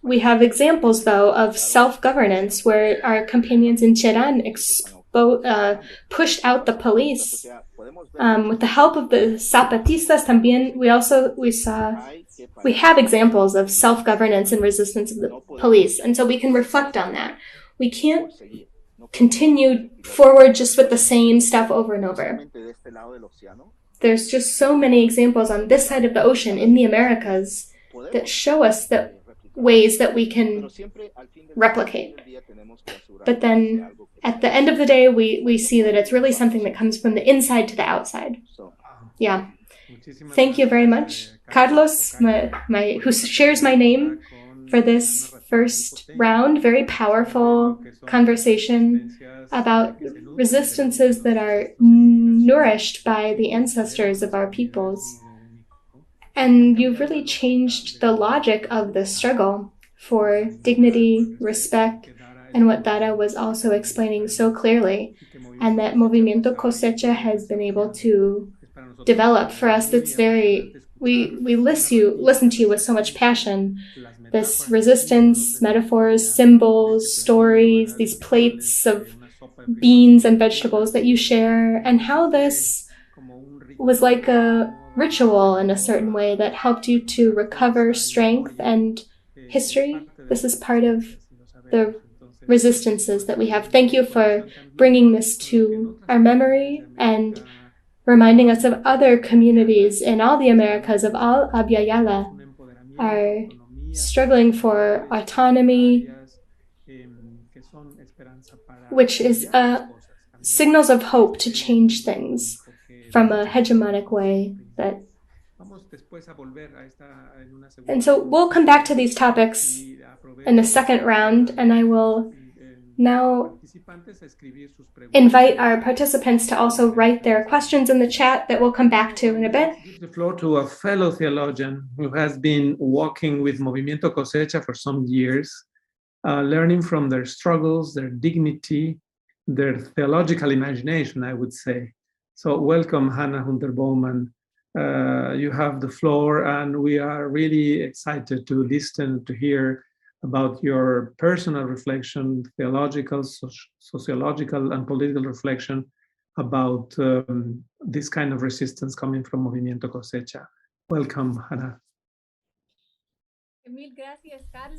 We have examples, though, of self-governance where our companions in Cherán pushed out the police. With the help of the Zapatistas también, we have examples of self-governance and resistance of the police. And so we can reflect on that. We can't continue forward just with the same stuff over and over. There's just so many examples on this side of the ocean in the Americas that show us that ways that we can replicate. But then at the end of the day, we see that it's really something that comes from the inside to the outside. Yeah. Thank you very much. Carlos, who shares my name, for this first round, very powerful conversation about resistances that are nourished by the ancestors of our peoples. And you've really changed the logic of the struggle for dignity, respect, and what Dara was also explaining so clearly, and that Movimiento Cosecha has been able to develop for us. It's very, we listen to you with so much passion. This resistance, metaphors, symbols, stories, these plates of beans and vegetables that you share, and how this was like a ritual in a certain way that helped you to recover strength and history. This is part of the resistances that we have. Thank you for bringing this to our memory and reminding us of other communities in all the Americas, of all Abya Yala, are struggling for autonomy, which is signals of hope to change things from a hegemonic way. And so we'll come back to these topics in the second round, and I will now invite our participants to also write their questions in the chat that we'll come back to in a bit. Give the floor to a fellow theologian who has been walking with Movimiento Cosecha for some years, learning from their struggles, their dignity, their theological imagination, I would say. So welcome, Hannah Hunter-Bowman. You have the floor, and we are really excited to listen, to hear about your personal reflection, theological, sociological, and political reflection about this kind of resistance coming from Movimiento Cosecha. Welcome, Hannah.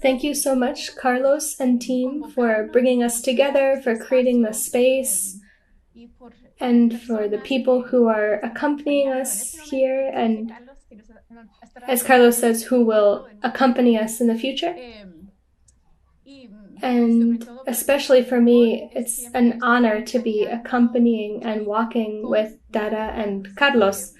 Thank you so much, Carlos and team, for bringing us together, for creating the space, and for the people who are accompanying us here, and as Carlos says, who will accompany us in the future. And especially for me, it's an honor to be accompanying and walking with Dara and Carlos.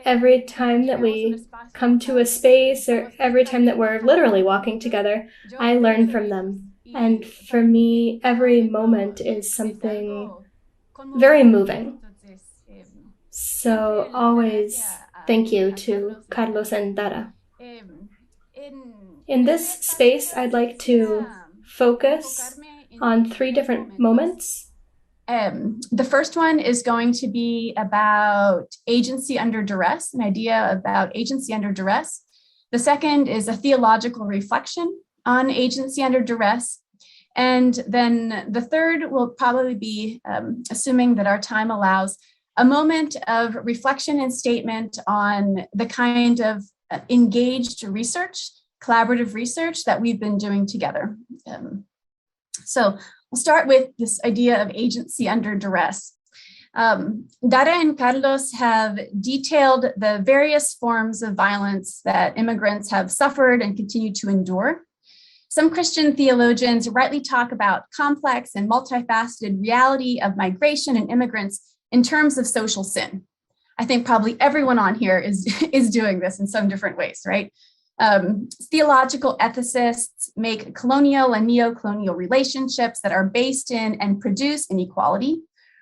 Every time that we come to a space, or every time that we're literally walking together, I learn from them. And for me, every moment is something very moving. So always thank you to Carlos and Dara. In this space, I'd like to focus on 3 different moments. The first one is going to be about agency under duress, an idea about agency under duress. The second is a theological reflection on agency under duress. And then the third will probably be, assuming that our time allows, a moment of reflection and statement on the kind of engaged research, collaborative research that we've been doing together. So we'll start with this idea of agency under duress. Dara and Carlos have detailed the various forms of violence that immigrants have suffered and continue to endure. Some Christian theologians rightly talk about complex and multifaceted reality of migration and immigrants in terms of social sin. I think probably everyone on here is doing this in some different ways, right? Theological ethicists make colonial and neo-colonial relationships that are based in and produce inequality,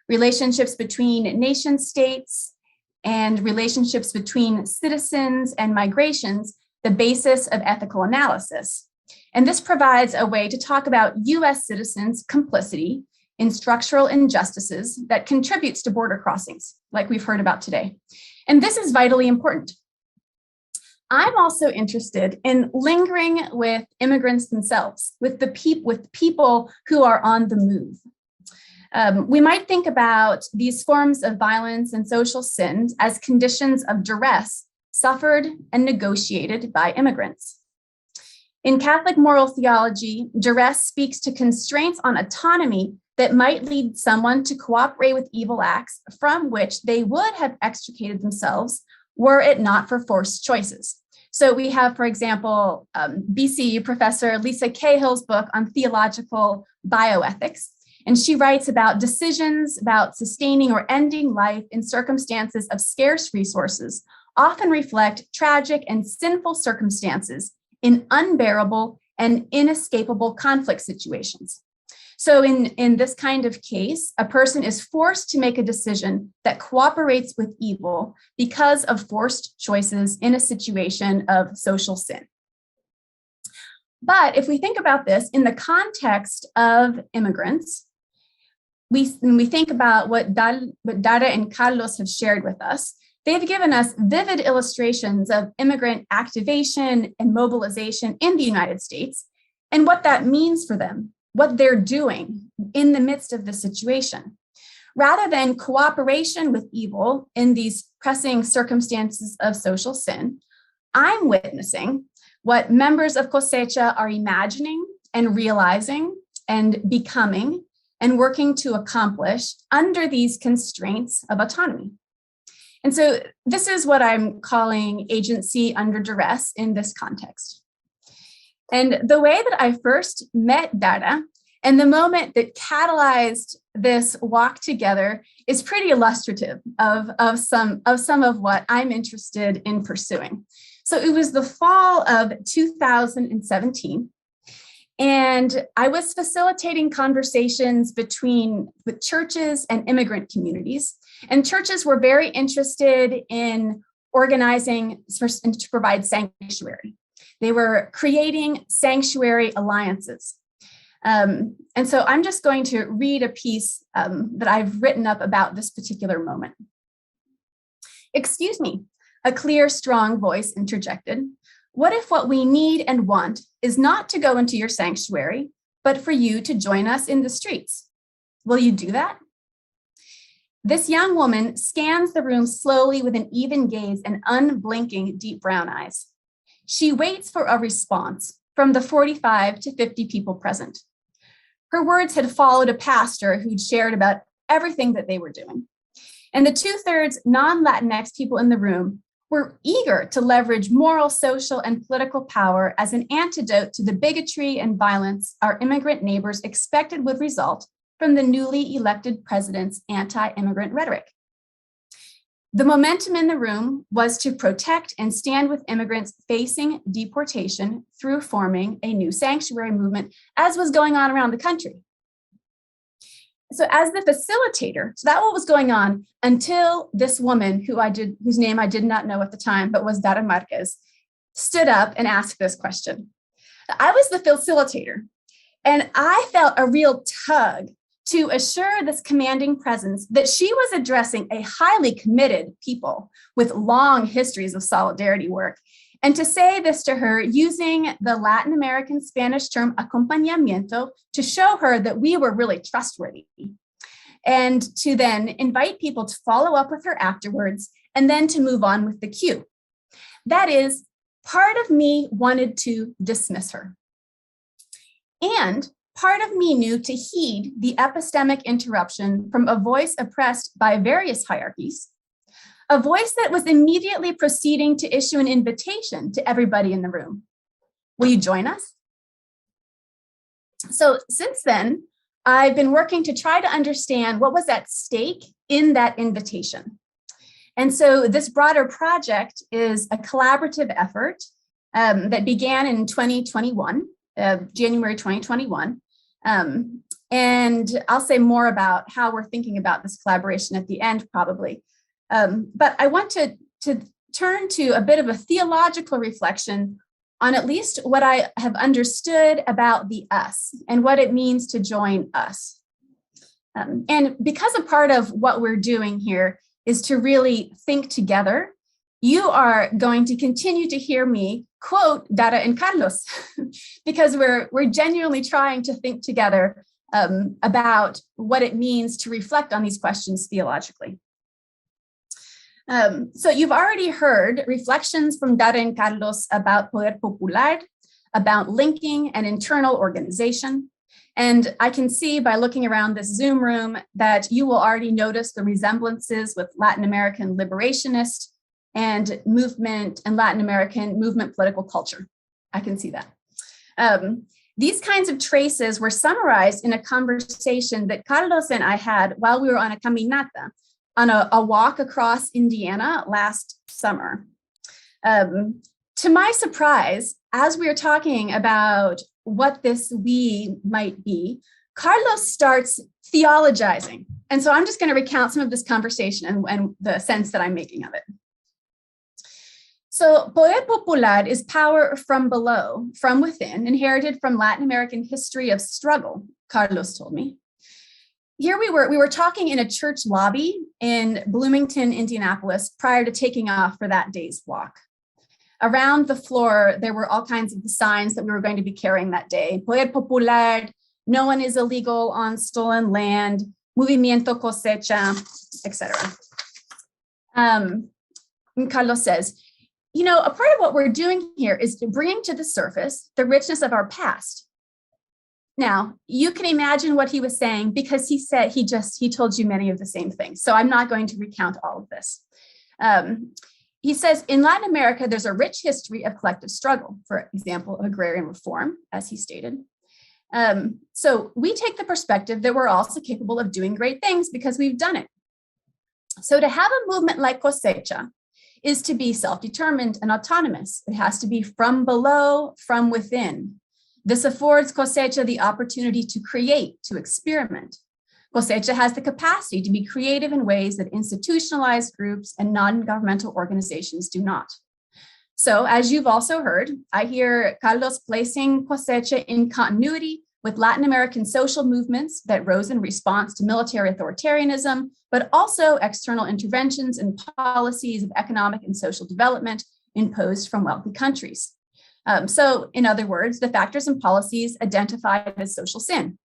relationships between nation states and relationships between citizens and migrations, the basis of ethical analysis. And this provides a way to talk about US citizens' complicity in structural injustices that contributes to border crossings, like we've heard about today. And this is vitally important. I'm also interested in lingering with immigrants themselves, with people who are on the move. We might think about these forms of violence and social sins as conditions of duress suffered and negotiated by immigrants. In Catholic moral theology, duress speaks to constraints on autonomy that might lead someone to cooperate with evil acts from which they would have extricated themselves were it not for forced choices. So we have, for example, BCU professor Lisa Cahill's book on theological bioethics, and she writes about decisions about sustaining or ending life in circumstances of scarce resources often reflect tragic and sinful circumstances in unbearable and inescapable conflict situations. So in this kind of case, a person is forced to make a decision that cooperates with evil because of forced choices in a situation of social sin. But if we think about this in the context of immigrants, we think about what Dara and Carlos have shared with us. They've given us vivid illustrations of immigrant activation and mobilization in the United States and what that means for them, what they're doing in the midst of the situation. Rather than cooperation with evil in these pressing circumstances of social sin, I'm witnessing what members of Cosecha are imagining and realizing and becoming and working to accomplish under these constraints of autonomy. And so this is what I'm calling agency under duress in this context. And the way that I first met Dara and the moment that catalyzed this walk together is pretty illustrative of some of what I'm interested in pursuing. So it was the fall of 2017. And I was facilitating conversations with churches and immigrant communities. And churches were very interested in organizing to provide sanctuary. They were creating sanctuary alliances. And so I'm just going to read a piece that I've written up about this particular moment. Excuse me, a clear, strong voice interjected. What if what we need and want is not to go into your sanctuary, but for you to join us in the streets? Will you do that? This young woman scans the room slowly with an even gaze and unblinking deep brown eyes. She waits for a response from the 45 to 50 people present. Her words had followed a pastor who'd shared about everything that they were doing. And the 2/3 non-Latinx people in the room were eager to leverage moral, social, and political power as an antidote to the bigotry and violence our immigrant neighbors expected would result from the newly elected president's anti-immigrant rhetoric. The momentum in the room was to protect and stand with immigrants facing deportation through forming a new sanctuary movement, as was going on around the country. So as the facilitator, so that what was going on until this woman whose name I did not know at the time, but was Dara Marquez, stood up and asked this question. I was the facilitator, and I felt a real tug to assure this commanding presence that she was addressing a highly committed people with long histories of solidarity work, and to say this to her using the Latin American Spanish term acompañamiento to show her that we were really trustworthy, and to then invite people to follow up with her afterwards, and then to move on with the cue. That is, part of me wanted to dismiss her. And part of me knew to heed the epistemic interruption from a voice oppressed by various hierarchies, a voice that was immediately proceeding to issue an invitation to everybody in the room. Will you join us? So since then, I've been working to try to understand what was at stake in that invitation. And so this broader project is a collaborative effort that began in 2021, January 2021. And I'll say more about how we're thinking about this collaboration at the end, probably. But I want to turn to a bit of a theological reflection on at least what I have understood about the us and what it means to join us. And because a part of what we're doing here is to really think together, you are going to continue to hear me quote Dara and Carlos because we're genuinely trying to think together about what it means to reflect on these questions theologically. So you've already heard reflections from Dara and Carlos about Poder Popular, about linking and internal organization. And I can see by looking around this Zoom room that you will already notice the resemblances with Latin American liberationist and movement and Latin American movement political culture. I can see that. These kinds of traces were summarized in a conversation that Carlos and I had while we were on a caminata, on a walk across Indiana last summer. To my surprise, as we are talking about what this we might be, Carlos starts theologizing. And so I'm just going to recount some of this conversation and the sense that I'm making of it. So poder popular is power from below, from within, inherited from Latin American history of struggle, Carlos told me. Here we were talking in a church lobby in Bloomington, Indianapolis, prior to taking off for that day's walk. Around the floor, there were all kinds of signs that we were going to be carrying that day. Poder popular, no one is illegal on stolen land, Movimiento Cosecha, etc. Carlos says, you know, a part of what we're doing here is bringing to the surface the richness of our past. Now, you can imagine what he was saying because he said he told you many of the same things. So I'm not going to recount all of this. He says, in Latin America, there's a rich history of collective struggle, for example, of agrarian reform, as he stated. So we take the perspective that we're also capable of doing great things because we've done it. So to have a movement like Cosecha is to be self-determined and autonomous. It has to be from below, from within. This affords Cosecha the opportunity to create, to experiment. Cosecha has the capacity to be creative in ways that institutionalized groups and non-governmental organizations do not. So as you've also heard, I hear Carlos placing Cosecha in continuity with Latin American social movements that rose in response to military authoritarianism, but also external interventions and policies of economic and social development imposed from wealthy countries. So in other words, the factors and policies identified as social sin.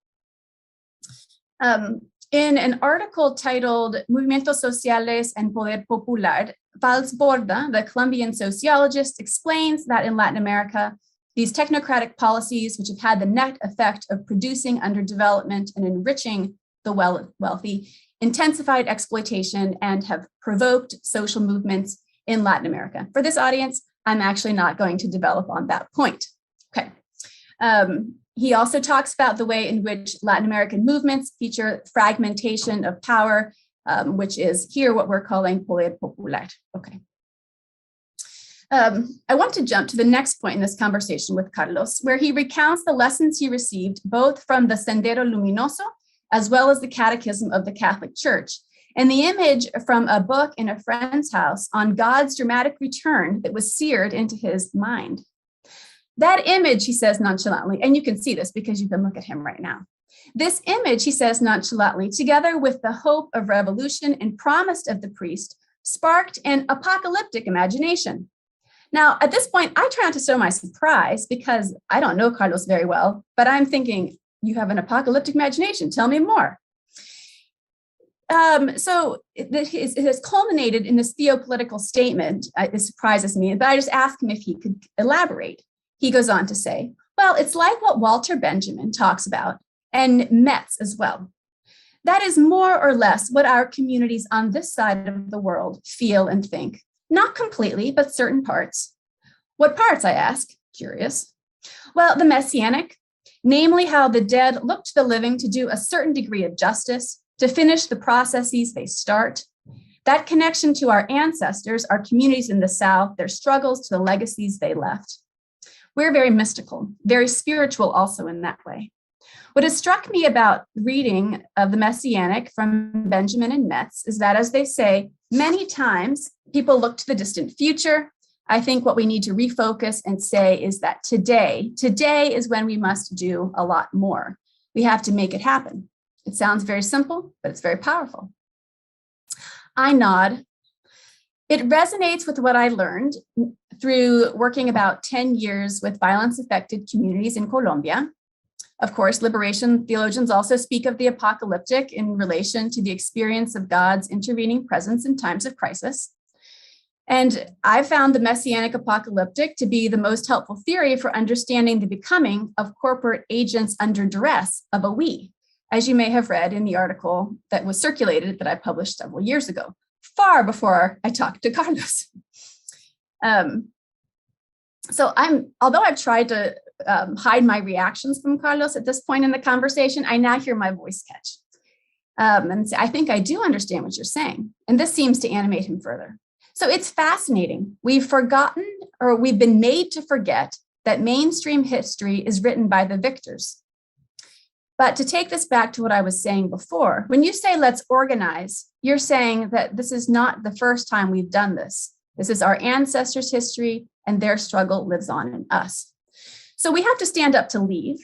In an article titled Movimientos Sociales en Poder Popular, Valls Borda, the Colombian sociologist, explains that in Latin America, these technocratic policies, which have had the net effect of producing underdevelopment and enriching the wealthy, intensified exploitation and have provoked social movements in Latin America. For this audience, I'm actually not going to develop on that point. Okay. He also talks about the way in which Latin American movements feature fragmentation of power, which is here what we're calling poder popular. Okay. I want to jump to the next point in this conversation with Carlos, where he recounts the lessons he received both from the Sendero Luminoso as well as the Catechism of the Catholic Church, and the image from a book in a friend's house on God's dramatic return that was seared into his mind. That image, he says nonchalantly, and you can see this because you can look at him right now. This image, he says nonchalantly, together with the hope of revolution and promised of the priest, sparked an apocalyptic imagination. Now, at this point, I try not to show my surprise because I don't know Carlos very well, but I'm thinking, you have an apocalyptic imagination. Tell me more. So it has culminated in this theopolitical statement. It surprises me, but I just asked him if he could elaborate. He goes on to say, well, it's like what Walter Benjamin talks about, and Metz as well. That is more or less what our communities on this side of the world feel and think. Not completely, but certain parts. What parts, I ask, curious. Well, the messianic, namely how the dead look to the living to do a certain degree of justice, to finish the processes they start. That connection to our ancestors, our communities in the South, their struggles to the legacies they left. We're very mystical, very spiritual also in that way. What has struck me about reading of the Messianic from Benjamin and Metz is that, as they say, many times people look to the distant future. I think what we need to refocus and say is that today is when we must do a lot more. We have to make it happen. It sounds very simple, but it's very powerful. I nod. It resonates with what I learned through working about 10 years with violence-affected communities in Colombia. Of course, liberation theologians also speak of the apocalyptic in relation to the experience of God's intervening presence in times of crisis. And I found the messianic apocalyptic to be the most helpful theory for understanding the becoming of corporate agents under duress of a we, as you may have read in the article that was circulated that I published several years ago, far before I talked to Carlos. Although I've tried to hide my reactions from Carlos at this point in the conversation, I now hear my voice catch. And say, I think I do understand what you're saying. And this seems to animate him further. So it's fascinating. We've forgotten, or we've been made to forget, that mainstream history is written by the victors. But to take this back to what I was saying before, when you say let's organize, you're saying that this is not the first time we've done this. This is our ancestors' history, and their struggle lives on in us. So we have to stand up to leave,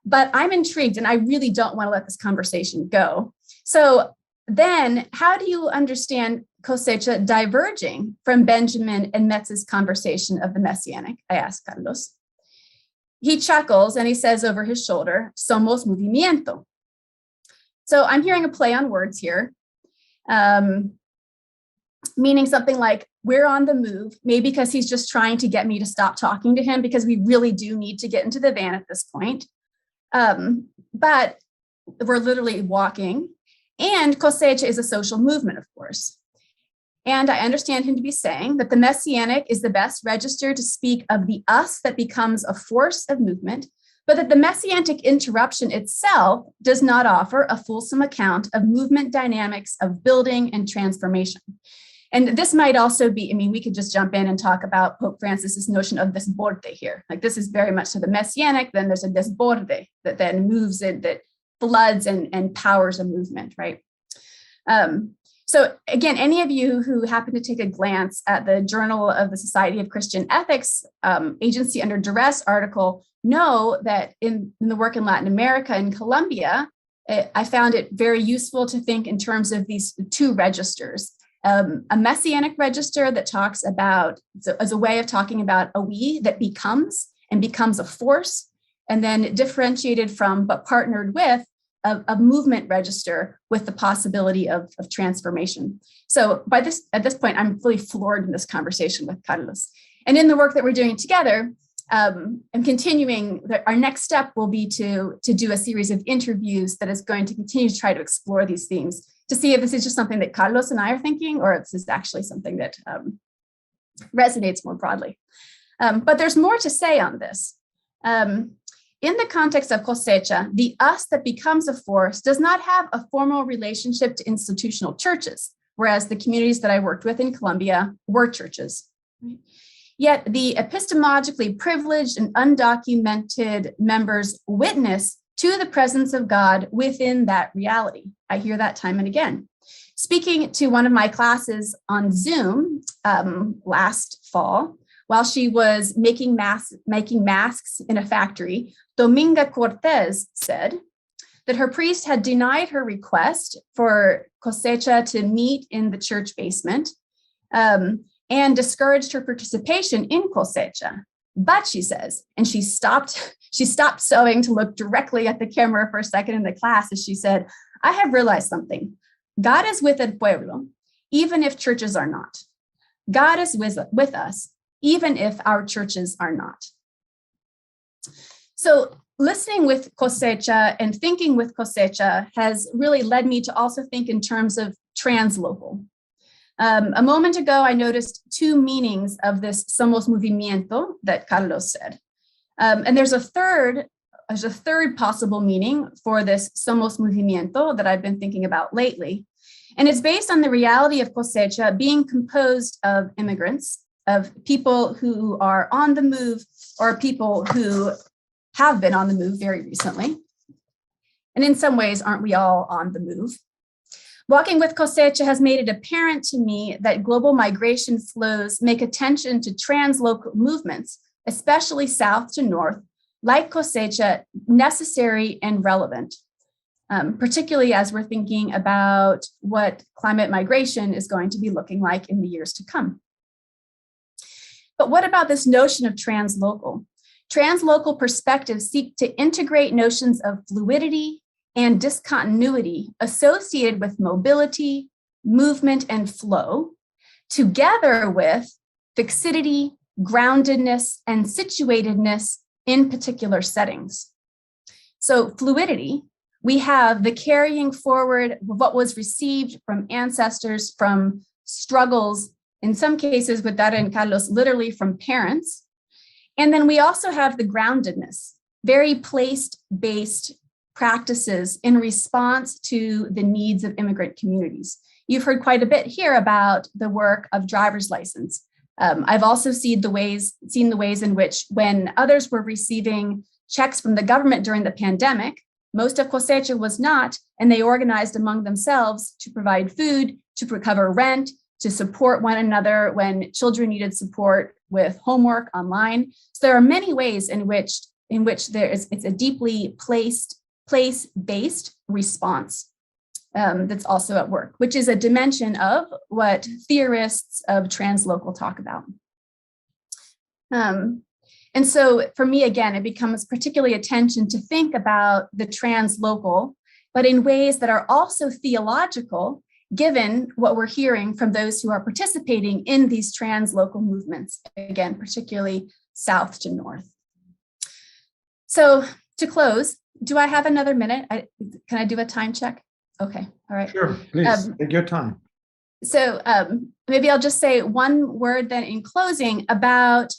but I'm intrigued, and I really don't want to let this conversation go. So then how do you understand Cosecha diverging from Benjamin and Metz's conversation of the Messianic? I asked Carlos. He chuckles and he says over his shoulder, somos movimiento. So I'm hearing a play on words here, meaning something like, we're on the move, maybe because he's just trying to get me to stop talking to him, because we really do need to get into the van at this point. But we're literally walking, and Cosecha is a social movement, of course. And I understand him to be saying that the Messianic is the best register to speak of the us that becomes a force of movement, but that the Messianic interruption itself does not offer a fulsome account of movement dynamics of building and transformation. And this might also be, I mean, we could just jump in and talk about Pope Francis's notion of desborde here. Like, this is very much to the Messianic, then there's a desborde that then moves it, that floods and powers a movement, right? So again, any of you who happen to take a glance at the Journal of the Society of Christian Ethics Agency Under Duress article know that in the work in Latin America and Colombia, I found it very useful to think in terms of these two registers. A Messianic register that talks about, as a way of talking about a we that becomes and becomes a force, and then differentiated from but partnered with a movement register with the possibility of transformation. So at this point, I'm fully floored in this conversation with Carlos. And in the work that we're doing together, I'm continuing, our next step will be to do a series of interviews that is going to continue to try to explore these themes, to see if this is just something that Carlos and I are thinking, or if this is actually something that resonates more broadly. But there's more to say on this. In the context of Cosecha, the us that becomes a force does not have a formal relationship to institutional churches, whereas the communities that I worked with in Colombia were churches. Yet the epistemologically privileged and undocumented members witness to the presence of God within that reality. I hear that time and again. Speaking to one of my classes on Zoom last fall, while she was making masks in a factory, Dominga Cortez said that her priest had denied her request for Cosecha to meet in the church basement and discouraged her participation in Cosecha. But she says, and she stopped sewing to look directly at the camera for a second in the class as she said, I have realized something. God is with el pueblo, even if churches are not. God is with us, even if our churches are not. So listening with Cosecha and thinking with Cosecha has really led me to also think in terms of translocal. A moment ago, I noticed two meanings of this somos movimiento that Carlos said. And there's a third possible meaning for this somos movimiento that I've been thinking about lately. And it's based on the reality of Cosecha being composed of immigrants, of people who are on the move or people who have been on the move very recently. And in some ways, aren't we all on the move? Walking with Cosecha has made it apparent to me that global migration flows make attention to translocal movements, especially south to north, like Cosecha, necessary and relevant, particularly as we're thinking about what climate migration is going to be looking like in the years to come. But what about this notion of translocal? Translocal perspectives seek to integrate notions of fluidity and discontinuity associated with mobility, movement, and flow, together with fixity, groundedness, and situatedness in particular settings. So fluidity, we have the carrying forward of what was received from ancestors, from struggles, in some cases with Dara and Carlos, literally from parents. And then we also have the groundedness, very place-based practices in response to the needs of immigrant communities. You've heard quite a bit here about the work of driver's license. I've also seen the ways in which, when others were receiving checks from the government during the pandemic, most of Cosecha was not, and they organized among themselves to provide food, to recover rent, to support one another when children needed support with homework online. So there are many ways in which it's a deeply place-based response that's also at work, which is a dimension of what theorists of translocal talk about. And so for me, again, it becomes particularly attention to think about the translocal, but in ways that are also theological, given what we're hearing from those who are participating in these translocal movements, again, particularly south to north. So to close, do I have another minute? Can I do a time check? Okay, all right. Sure, please, take your time. So maybe I'll just say one word then in closing about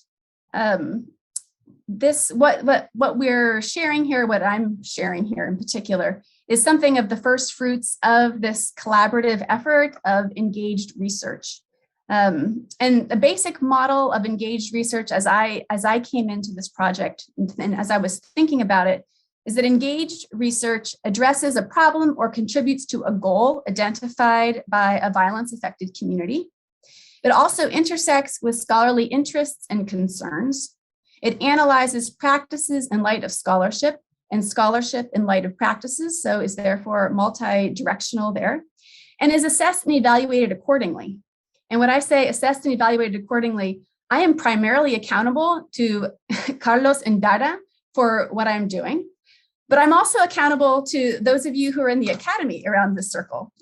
this, what we're sharing here, what I'm sharing here in particular, is something of the first fruits of this collaborative effort of engaged research. And the basic model of engaged research as I came into this project and as I was thinking about it, is that engaged research addresses a problem or contributes to a goal identified by a violence-affected community. It also intersects with scholarly interests and concerns. It analyzes practices in light of scholarship and scholarship in light of practices, so is therefore multi-directional there, and is assessed and evaluated accordingly. And when I say assessed and evaluated accordingly, I am primarily accountable to Carlos and Dara for what I'm doing. But I'm also accountable to those of you who are in the academy around this circle.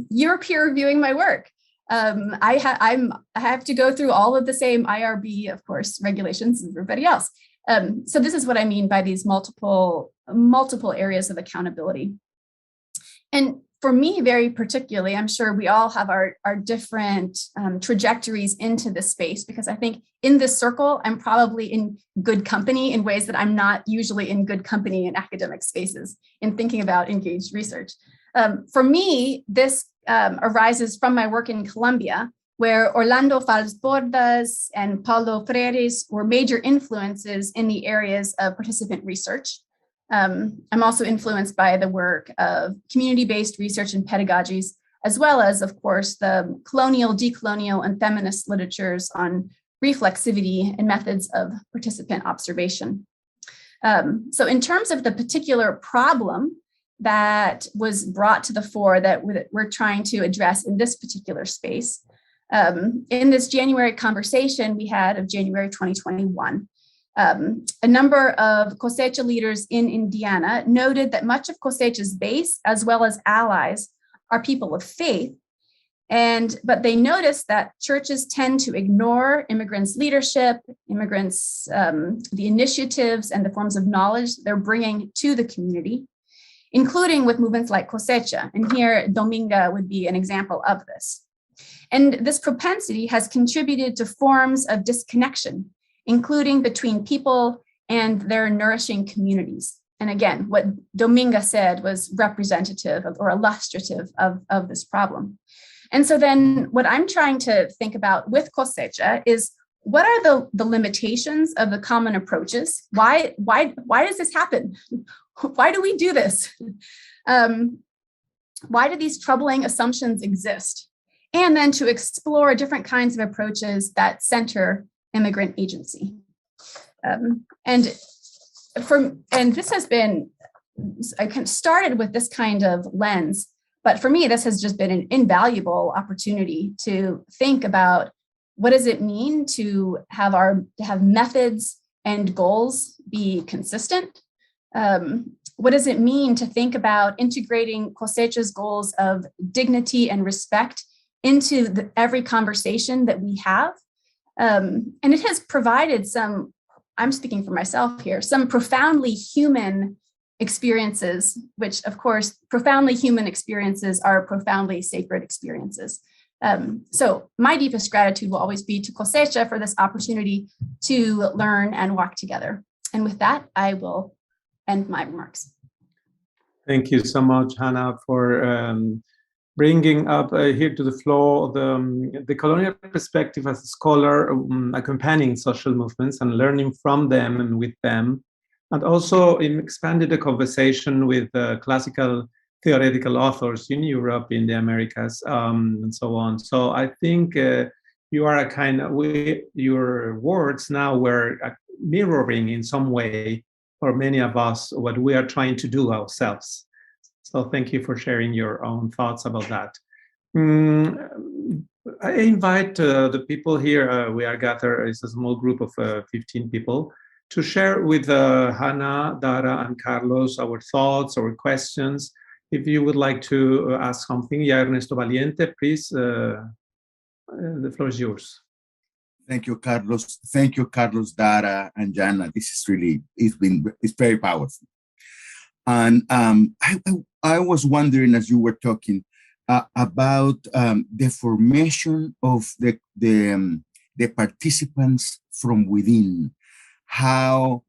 You're peer reviewing my work. I have to go through all of the same IRB, of course, regulations as everybody else. So this is what I mean by these multiple areas of accountability. And for me, very particularly, I'm sure we all have our different trajectories into this space, because I think in this circle, I'm probably in good company in ways that I'm not usually in good company in academic spaces in thinking about engaged research. For me, this arises from my work in Colombia, where Orlando Falsbordas and Paulo Freires were major influences in the areas of participant research. I'm also influenced by the work of community-based research and pedagogies, as well as, of course, the colonial, decolonial, and feminist literatures on reflexivity and methods of participant observation. So in terms of the particular problem that was brought to the fore that we're trying to address in this particular space, in this January conversation we had of January 2021, a number of Cosecha leaders in Indiana noted that much of Cosecha's base, as well as allies, are people of faith. But they noticed that churches tend to ignore immigrants' leadership, the initiatives and the forms of knowledge they're bringing to the community, including with movements like Cosecha. And here, Dominga would be an example of this. And this propensity has contributed to forms of disconnection, including between people and their nourishing communities. And again, what Dominga said was representative of, or illustrative of this problem. And so then what I'm trying to think about with Cosecha is, what are the limitations of the common approaches? Why does this happen? Why do we do this? Why do these troubling assumptions exist? And then to explore different kinds of approaches that center immigrant agency. And this has been, I kind of started with this kind of lens, but for me, this has just been an invaluable opportunity to think about, what does it mean to have methods and goals be consistent? What does it mean to think about integrating Cosecha's goals of dignity and respect into every conversation that we have? And it has provided some, I'm speaking for myself here, some profoundly human experiences, which of course, profoundly human experiences are profoundly sacred experiences. So my deepest gratitude will always be to Cosecha for this opportunity to learn and walk together. And with that, I will end my remarks. Thank you so much, Hannah, for bringing up here to the floor the colonial perspective as a scholar accompanying social movements and learning from them and with them, and also expanded the conversation with classical theoretical authors in Europe, in the Americas, and so on. So I think you are a kind of, your words now were mirroring in some way for many of us what we are trying to do ourselves. So thank you for sharing your own thoughts about that. I invite the people here, we are gathered, it's a small group of 15 people, to share with Hannah, Dara, and Carlos our thoughts, our questions. If you would like to ask something, Ernesto Valiente, please, the floor is yours. Thank you, Carlos. Thank you, Carlos, Dara, and Jana. This is really, it's very powerful. And I was wondering as you were talking about the formation of the participants from within. How,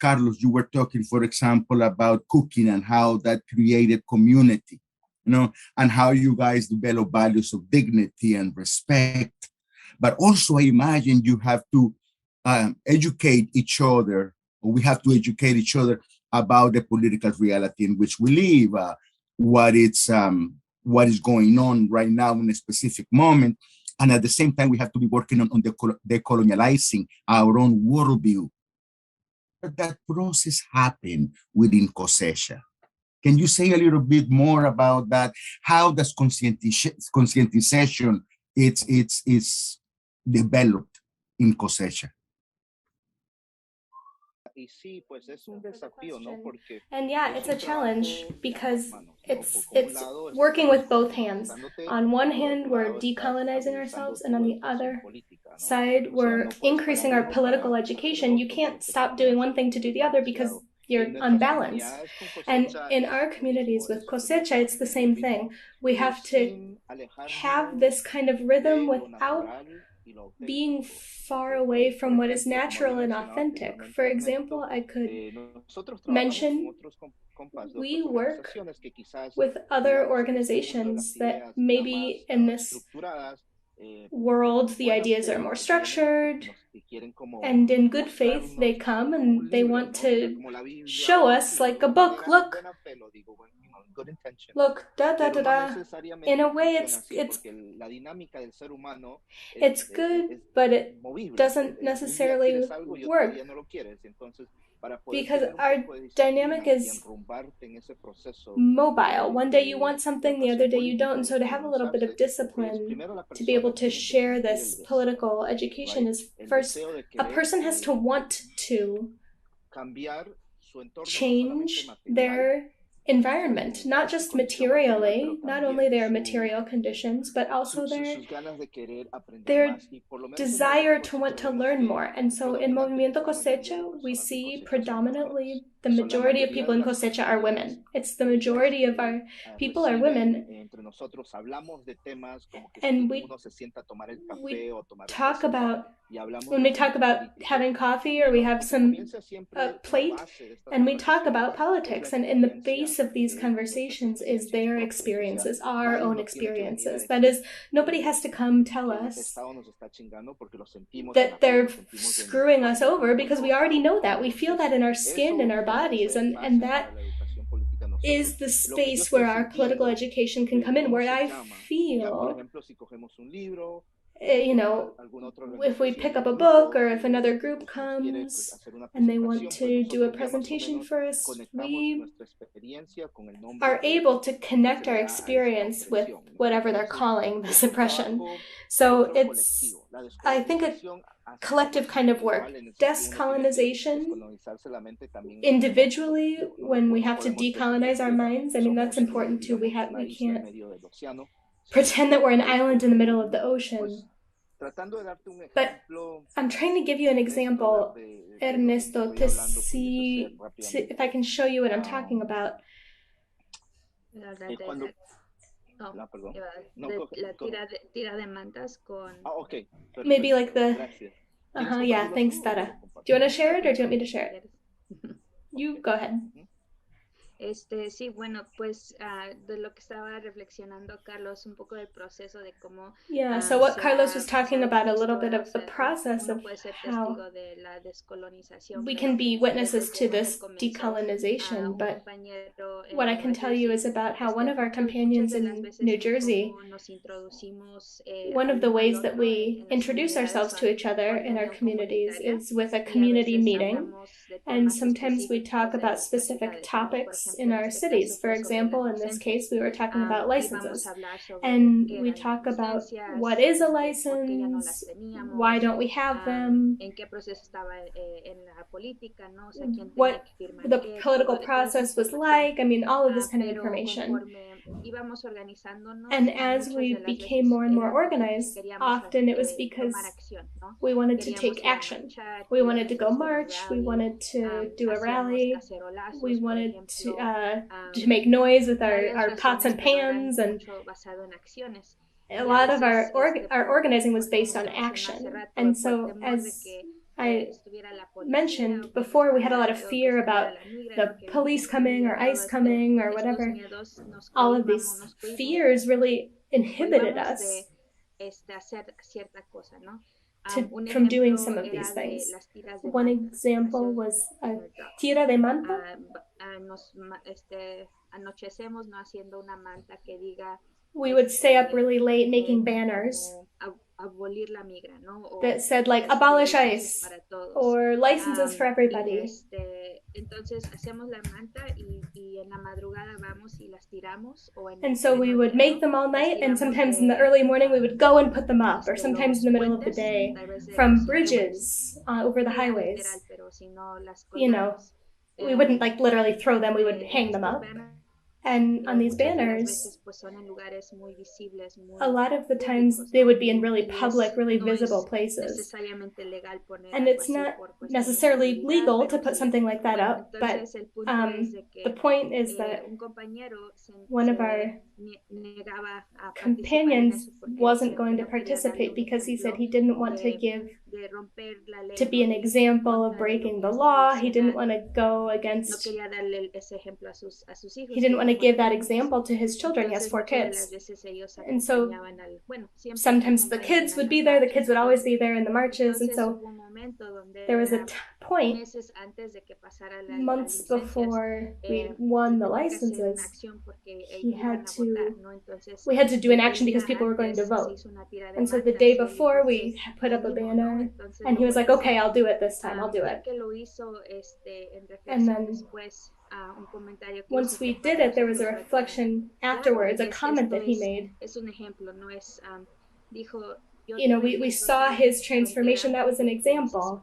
Carlos, you were talking, for example, about cooking and how that created community, and how you guys develop values of dignity and respect. But also, I imagine you have to educate each other, or we have to educate each other about the political reality in which we live, what is going on right now in a specific moment. And at the same time, we have to be working on decolonializing our own worldview. That process happened within Cosecha. Can you say a little bit more about that? How does conscientization it's developed in Cosecha? And yeah, it's a challenge because it's working with both hands. On one hand, we're decolonizing ourselves, and on the other side, we're increasing our political education. You can't stop doing one thing to do the other because you're unbalanced. And in our communities with Cosecha, it's the same thing. We have to have this kind of rhythm without being far away from what is natural and authentic. For example, I could mention we work with other organizations that maybe in this world the ideas are more structured, and in good faith they come and they want to show us like a book, look, da da da da. In a way it's good, but it doesn't necessarily work because our dynamic is mobile. One day you want something, the other day you don't. And so to have a little bit of discipline to be able to share this political education is first, a person has to want to change their environment, not just materially, not only their material conditions, but also their desire to want to learn more. And so in Movimiento Cosecha, we see predominantly the majority of people in Cosecha are women. It's the majority of our people are women. And we talk about, when we talk about having coffee or we have some plate, and we talk about politics, and in the base of these conversations is their experiences, our own experiences. That is, nobody has to come tell us that they're screwing us over because we already know that. We feel that in our skin, in our bodies, and that is the space where our political education can come in, where I feel, if we pick up a book or if another group comes and they want to do a presentation for us, we are able to connect our experience with whatever they're calling the suppression. So it's, I think, a collective kind of work. Descolonization individually, when we have to decolonize our minds, I mean, that's important too. We can't pretend that we're an island in the middle of the ocean. But I'm trying to give you an example, Ernesto, to see if I can show you what I'm talking about. Maybe like the... yeah, thanks, Tara. Do you want to share it or do you want me to share it? You go ahead. Sí, bueno, pues de lo que estaba reflexionando Carlos, un poco del proceso de cómo Yeah, so what se Carlos was ha talking about a little visto, bit ¿no? O of the sea, process uno of puede ser how testigo de la descolonización, we pero can be witnesses desde to dónde this comenzó. decolonization, Un but compañero what I en can Nueva tell you Jersey, is about how one of our muchas companions de las in veces New en Jersey, cómo nos introducimos one of al the uno al ways that otro we en las introduce comunidades ourselves to son each other por in our reunión communities comunitaria is with a y a community veces meeting. hablamos de And temas sometimes we talk específicos de about nuestras specific ciudades, ¿no? Por topics ejemplo, in en our este cities. caso For fue sobre la example, in this licencia. case, we were talking about Y vamos licenses. a hablar sobre And qué we eran las talk about what licencias, is a por qué ya no las license, why teníamos, don't we have them, en qué proceso estaba en la política, ¿no? O sea, quién tenía what que firmar the qué, political toda esa process was información. like. I mean, all of this kind of Pero information. conforme íbamos organizándonos, And as muchas we de las became veces more and more era porque organized, queríamos often it was because tomar acción, ¿no? we wanted to Queríamos take ir a action. marchar, We wanted queríamos to go hacer un march. We rally, wanted to do a hacíamos rally. cacerolazos, We por wanted ejemplo, to make noise with varias our pots razones, and pero eran pans, and mucho basado en acciones. a Y a lot of veces, our organizing was como based on se mencionó hace action. rato, And por so, temor de as que I estuviera la policía, mentioned o que before, we had a lot pasara, of o que fear estuviera about la migra, the ¿no? Que police viniera la coming migra, or ICE todo coming or estos whatever. miedos nos All of cohibamos, these nos cohibimos, fears really inhibited cohibamos us de hacer cierta cosa, ¿no? Un from doing ejemplo some of these era de things. las tiras de One manta, example was a tira de manta. nos anochecemos, no haciendo una manta que diga we would stay up really late making banners abolir la migra, ¿no? O, that said like abolish licencias ICE para todos. or licenses for everybody. Entonces hacemos la manta y en la madrugada vamos y las tiramos. And so we would make them all night, and sometimes in the early morning we would go and put them up, or sometimes in the middle of the day from bridges over the highways. You know, we wouldn't like literally throw them, we would hang them up. And on these banners, a lot of the times they would be in really public, really visible places. And it's not necessarily legal to put something like that up, but the point is that one of our companions wasn't going to participate because he said he didn't want to be an example of breaking the law. He didn't want to go against, he didn't want to give that example to his children. He has 4 kids. And so sometimes the kids would be there, the kids would always be there in the marches. And so there was a point months before we won the licenses, we had to do an action because people were going to vote. And so the day before we put up a banner, and he was like, okay, I'll do it this time, I'll do it. And then once we did it, there was a reflection afterwards, a comment that he made. You know, we saw his transformation. That was an example.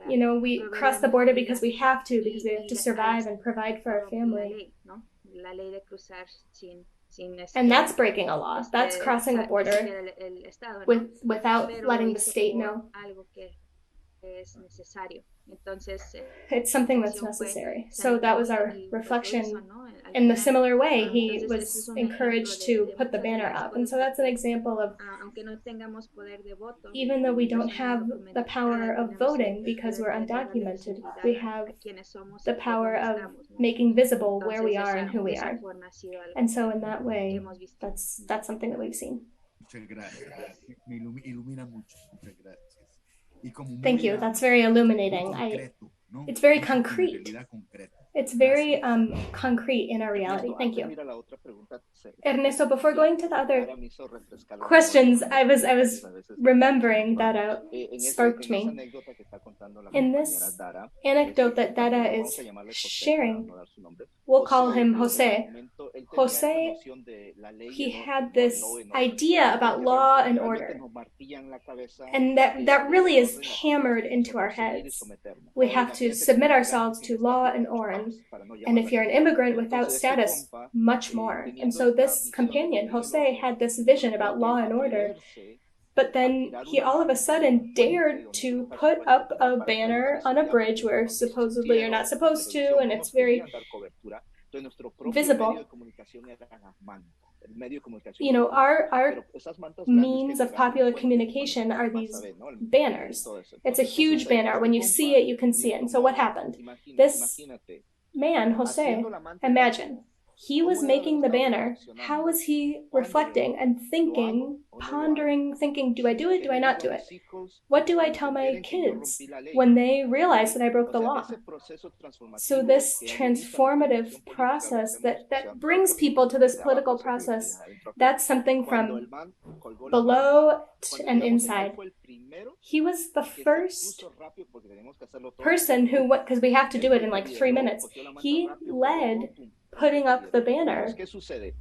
You know, we cross the border because we have to survive and provide for our family. And that's breaking a law. That's crossing a border without letting the state know. It's something that's necessary. So that was our reflection. In the similar way, he was encouraged to put the banner up. And so that's an example of, even though we don't have the power of voting because we're undocumented, we have the power of making visible where we are and who we are. And so in that way, that's something that we've seen. Muchas gracias. Me ilumina mucho. Muchas gracias. Thank you. That's very illuminating. It's very concrete. It's very concrete in our reality. Thank you. Ernesto, before going to the other questions, I was remembering that sparked me. In this anecdote that Dara is sharing, we'll call him Jose. Jose, he had this idea about law and order. And that really is hammered into our heads. We have to submit ourselves to law and order. And if you're an immigrant without status, much more. And so this companion, Jose, had this vision about law and order. But then he all of a sudden dared to put up a banner on a bridge where supposedly you're not supposed to, and it's very visible. You know, our means of popular communication are these banners. It's a huge banner. When you see it, you can see it. And so what happened? This man, Jose, imagine, he was making the banner. How was he reflecting and thinking, pondering, thinking, do I do it? Do I not do it? What do I tell my kids when they realize that I broke the law? So this transformative process that brings people to this political process, that's something from below and inside. He was the first person who, because we have to do it in like 3 minutes, he led putting up the banner.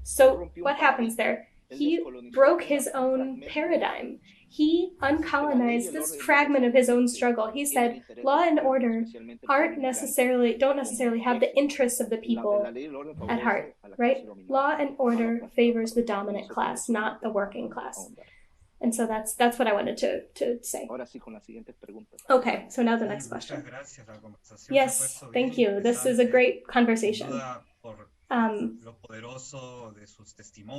So what happens there? He broke his own paradigm. He uncolonized this fragment of his own struggle. He said law and order don't necessarily have the interests of the people at heart, right? Law and order favors the dominant class, not the working class. And so that's what I wanted to say. Okay, so now the next question. Yes, thank you. This is a great conversation.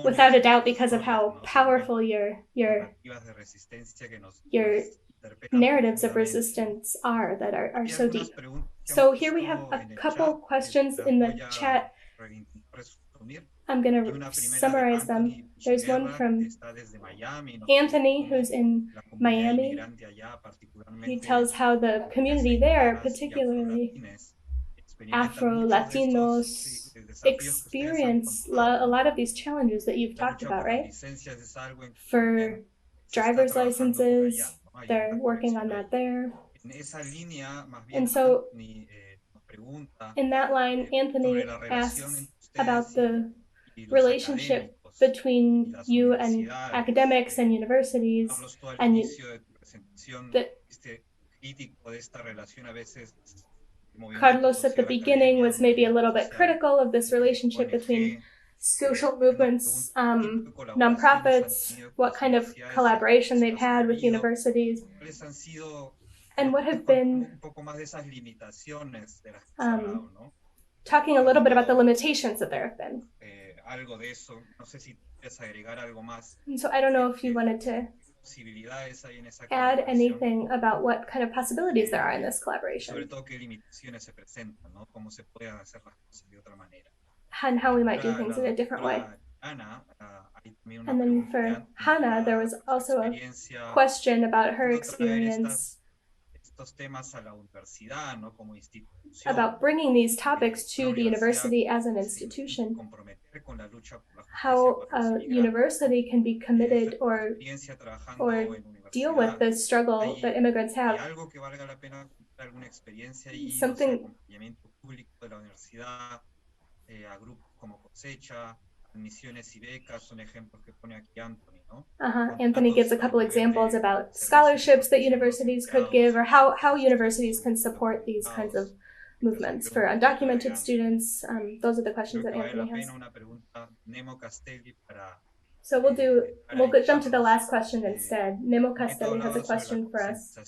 Without a doubt, because of how powerful your narratives of resistance are that are so deep. So here we have a couple questions in the chat. I'm going to summarize them. There's one from Anthony, who's in Miami. He tells how the community there, particularly Afro-Latinos, experience a lot of these challenges that you've talked about, right? For driver's licenses, they're working on that there. And so in that line, Anthony asks about the relationship between you and academics and universities, and Carlos at the beginning was maybe a little bit critical of this relationship between social movements, nonprofits, what kind of collaboration they've had with universities, and what have been talking a little bit about the limitations that there have been. And so I don't know if you wanted to add anything about what kind of possibilities there are in this collaboration and how we might do things in a different way. And then for Hannah, there was also a question about her experience about bringing these topics to the university as an institution, how a university can be committed or deal with the struggle that immigrants have. Something Anthony gives a couple examples about scholarships that universities could give, or how universities can support these kinds of movements for undocumented students. Those are the questions that Anthony has. So we'll get them to the last question instead. Nemo Castelli has a question for us.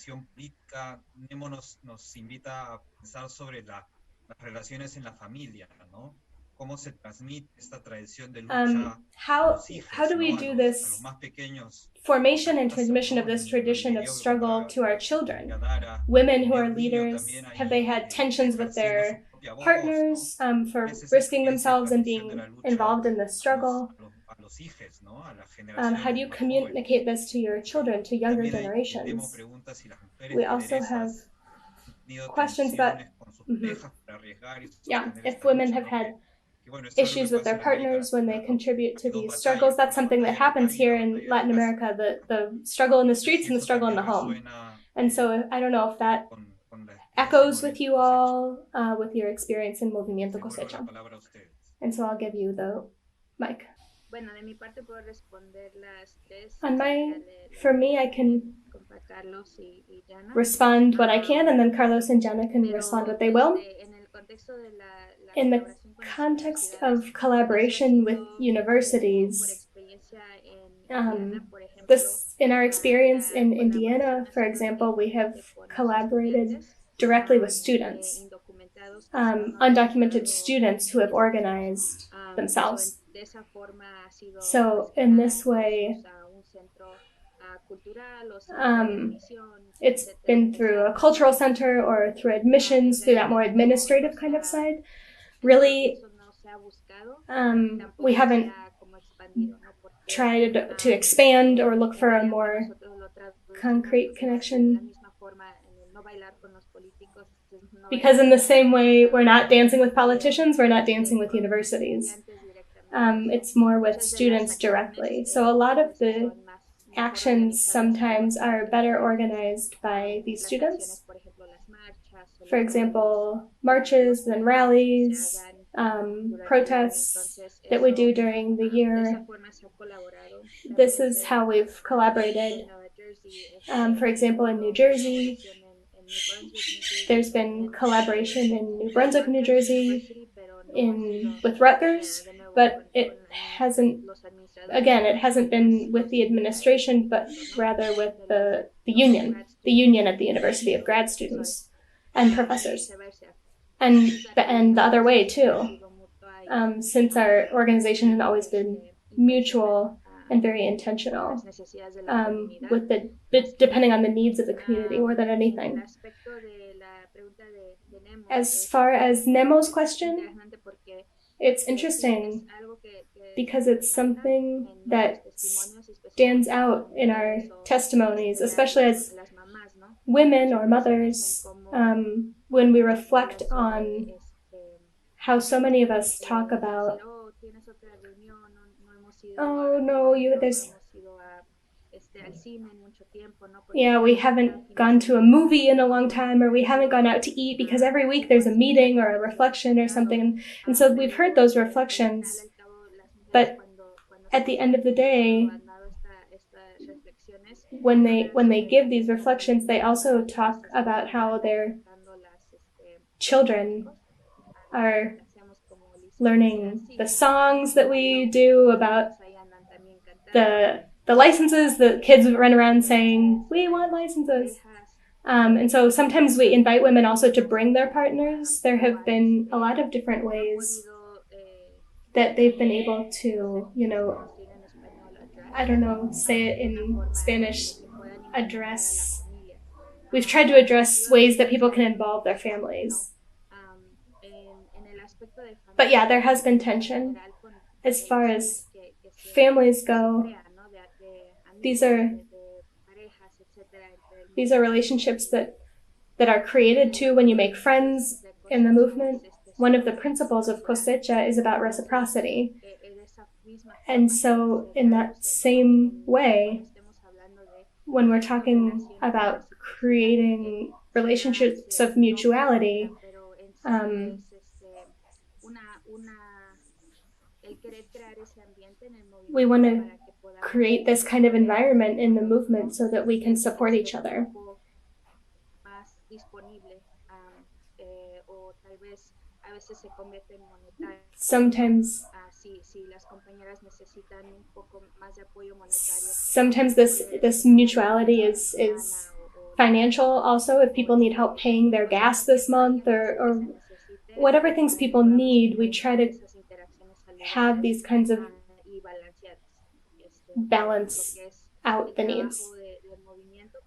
How do we do this formation and transmission of this tradition of struggle to our children? Women who are leaders, have they had tensions with their partners for risking themselves and being involved in this struggle? How do you communicate this to your children, to younger generations? We also have questions about if women have had issues with their partners when they contribute to these struggles. That's something that happens here in Latin America, the struggle in the streets and the struggle in the home. And so I don't know if that echoes with you all, with your experience in Movimiento Cosecha. And so I'll give you the mic. For me, I can respond what I can, and then Carlos and Jana can respond what they will. In the context of collaboration with universities, in our experience in Indiana, for example, we have collaborated directly with students, undocumented students who have organized themselves. So in this way, it's been through a cultural center or through admissions, through that more administrative kind of side. really, we haven't tried to expand or look for a more concrete connection. Because in the same way we're not dancing with politicians, we're not dancing with universities. It's more with students directly. So a lot of the actions sometimes are better organized by these students. For example, marches and rallies, protests that we do during the year. This is how we've collaborated. For example, in New Jersey, there's been collaboration in New Brunswick, New Jersey, with Rutgers, but it hasn't been with the administration, but rather with the union at the University of Grad Students and professors, and the other way too. Since our organization has always been mutual and very intentional, depending on the needs of the community more than anything. As far as Nemo's question, it's interesting because it's something that stands out in our testimonies, especially as women or mothers, when we reflect on how so many of us talk about, oh no, we haven't gone to a movie in a long time, or we haven't gone out to eat because every week there's a meeting or a reflection or something. And so we've heard those reflections, but at the end of the day, when they give these reflections, they also talk about how their children are learning the songs that we do, about the licenses. The kids run around saying, "We want licenses." And so sometimes we invite women also to bring their partners. There have been a lot of different ways that they've been able to, I don't know, say it in Spanish, we've tried to address ways that people can involve their families. But yeah, there has been tension as far as families go. These are relationships that are created too when you make friends in the movement. One of the principles of Cosecha is about reciprocity. And so in that same way, when we're talking about creating relationships of mutuality, we want to create this kind of environment in the movement so that we can support each other. Sometimes this mutuality is financial also. If people need help paying their gas this month, or whatever things people need, we try to have these kinds of balance out the needs.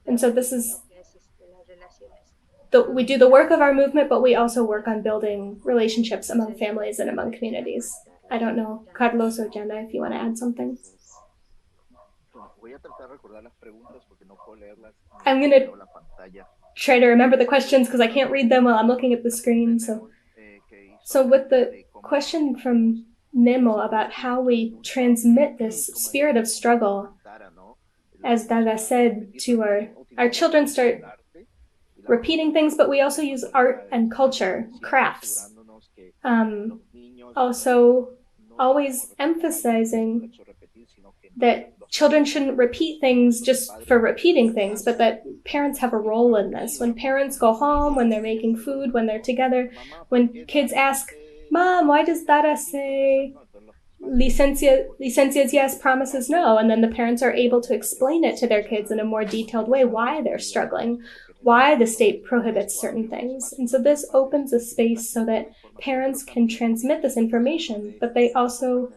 And so this is we do the work of our movement, but we also work on building relationships among families and among communities. I don't know, Carlos or Jenna, if you want to add something. I'm going to try to remember the questions because I can't read them while I'm looking at the screen. So with the question from Nemo about how we transmit this spirit of struggle, as Dara said, to our children start repeating things, but we also use art and culture, crafts. Also, always emphasizing that children shouldn't repeat things just for repeating things, but that parents have a role in this. When parents go home, when they're making food, when they're together, when kids ask, "Mom, why does Dara say licencias yes, promises no?" And then the parents are able to explain it to their kids in a more detailed way, why they're struggling, why the state prohibits certain things. And so this opens a space so that parents can transmit this information, but they also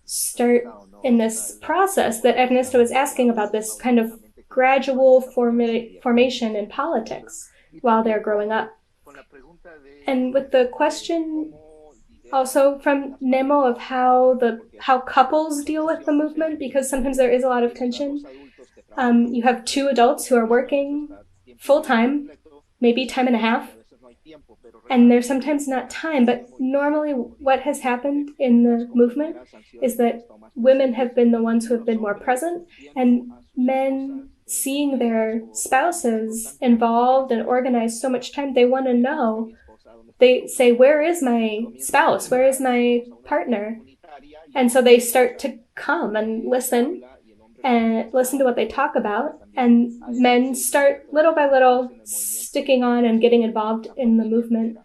start in this process that Ernesto is asking about, this kind of gradual formation in politics while they're growing up. And with the question also from Nemo of how couples deal with the movement, because sometimes there is a lot of tension. You have two adults who are working full-time, maybe time and a half, and there's sometimes not time, but normally what has happened in the movement is that women have been the ones who have been more present, and men, seeing their spouses involved and organized so much time, they want to know. They say, where is my spouse? Where is my partner? And so they start to come and listen to what they talk about. And men start little by little sticking on and getting involved in the movement.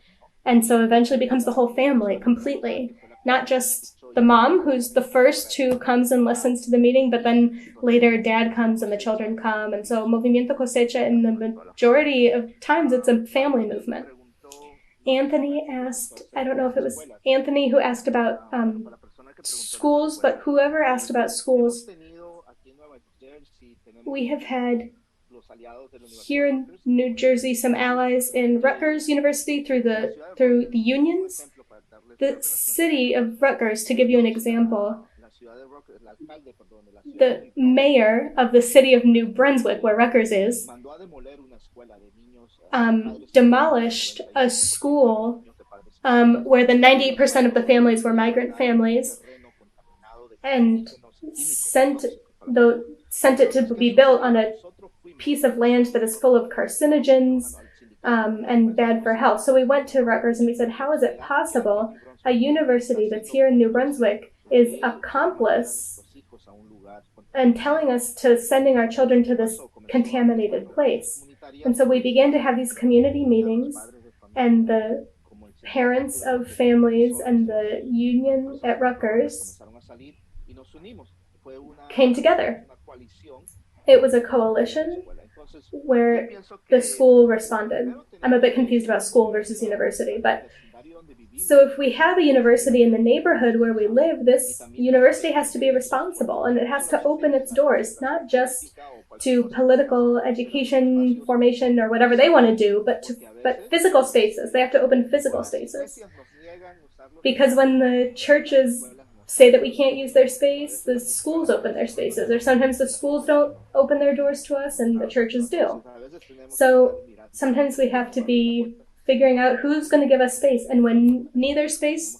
And so eventually becomes the whole family completely, not just the mom, who's the first who comes and listens to the meeting, but then later dad comes and the children come. And so Movimiento Cosecha, in the majority of times, it's a family movement. Anthony asked, I don't know if it was Anthony who asked about schools, but whoever asked about schools, we have had here in New Jersey some allies in Rutgers University through the unions. The city of Rutgers, to give you an example, the mayor of the city of New Brunswick, where Rutgers is, demolished a school where the 98% of the families were migrant families, and sent it to be built on a piece of land that is full of carcinogens and bad for health. So we went to Rutgers and we said, how is it possible a university that's here in New Brunswick is accomplice and telling us to sending our children to this contaminated place? And so we began to have these community meetings, and the parents of families and the union at Rutgers came together. It was a coalition where the school responded. I'm a bit confused about school versus university, but so if we have a university in the neighborhood where we live, this university has to be responsible, and it has to open its doors, not just to political education formation or whatever they want to do, but physical spaces. They have to open physical spaces. Because when the churches say that we can't use their space, the schools open their spaces, or sometimes the schools don't open their doors to us and the churches do. So sometimes we have to be figuring out who's going to give us space, and when neither space,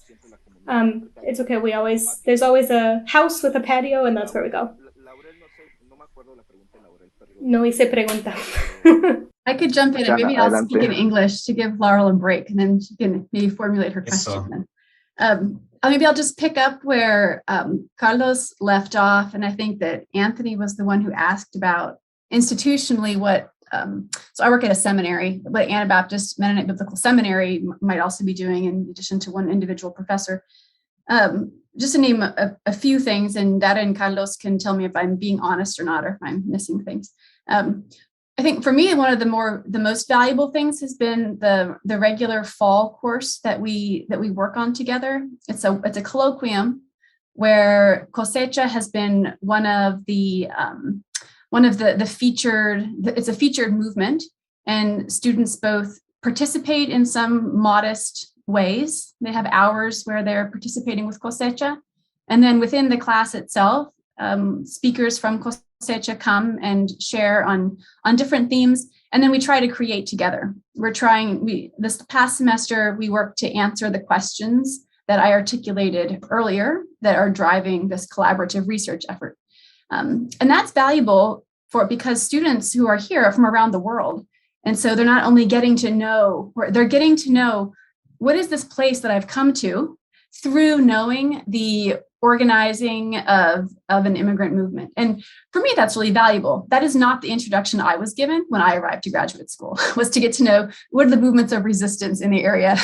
it's okay. There's always a house with a patio, and that's where we go. No hice pregunta. I could jump in and maybe I'll speak in English to give Laurel a break, and then she can maybe formulate her question. Maybe I'll just pick up where Carlos left off, and I think that Anthony was the one who asked about institutionally what. So I work at a seminary, but Anabaptist Mennonite Biblical Seminary might also be doing, in addition to one individual professor. Just to name a few things, and Dara and Carlos can tell me if I'm being honest or not, or if I'm missing things. I think for me, one of the most valuable things has been the regular fall course that we work on together. It's a colloquium where Cosecha has been one of the featured. It's a featured movement, and students both participate in some modest ways. They have hours where they're participating with Cosecha, and then within the class itself, speakers from Cosecha come and share on different themes, and then we try to create together. This past semester, we worked to answer the questions that I articulated earlier that are driving this collaborative research effort. And that's valuable because students who are here are from around the world. And so they're not only getting to know what is this place that I've come to through knowing the organizing of an immigrant movement. And for me, that's really valuable. That is not the introduction I was given when I arrived to graduate school, was to get to know what are the movements of resistance in the area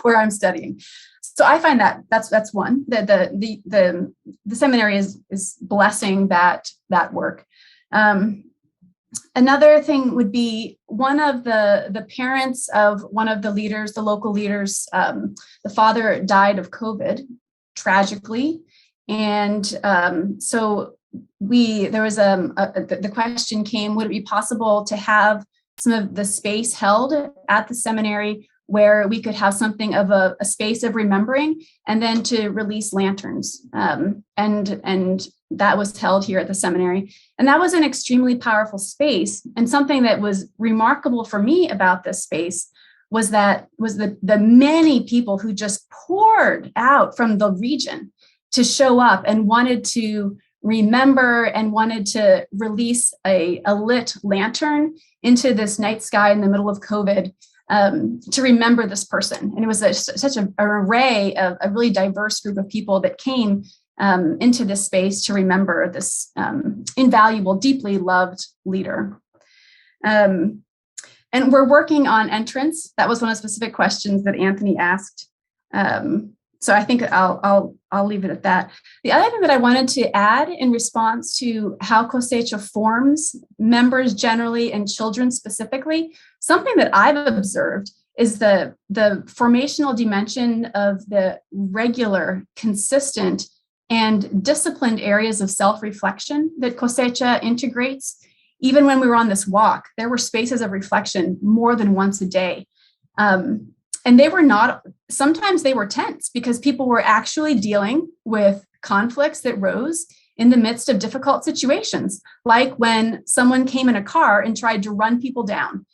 where I'm studying. So I find that's one, that the seminary is blessing that work. Another thing would be one of the parents of one of the leaders, the local leaders, the father died of COVID, tragically. And so the question came, would it be possible to have some of the space held at the seminary where we could have something of a space of remembering, and then to release lanterns. And that was held here at the seminary. And that was an extremely powerful space. And something that was remarkable for me about this space was the many people who just poured out from the region to show up and wanted to remember and wanted to release a lit lantern into this night sky in the middle of COVID, to remember this person. And it was such an array of a really diverse group of people that came into this space to remember this invaluable, deeply loved leader. And we're working on entrance. That was one of the specific questions that Anthony asked. So I think I'll leave it at that. The other thing that I wanted to add in response to how Cosecha forms members generally and children specifically, something that I've observed is the formational dimension of the regular, consistent, and disciplined areas of self-reflection that Cosecha integrates. Even when we were on this walk, there were spaces of reflection more than once a day. And they were not, sometimes they were tense because people were actually dealing with conflicts that rose in the midst of difficult situations, like when someone came in a car and tried to run people down.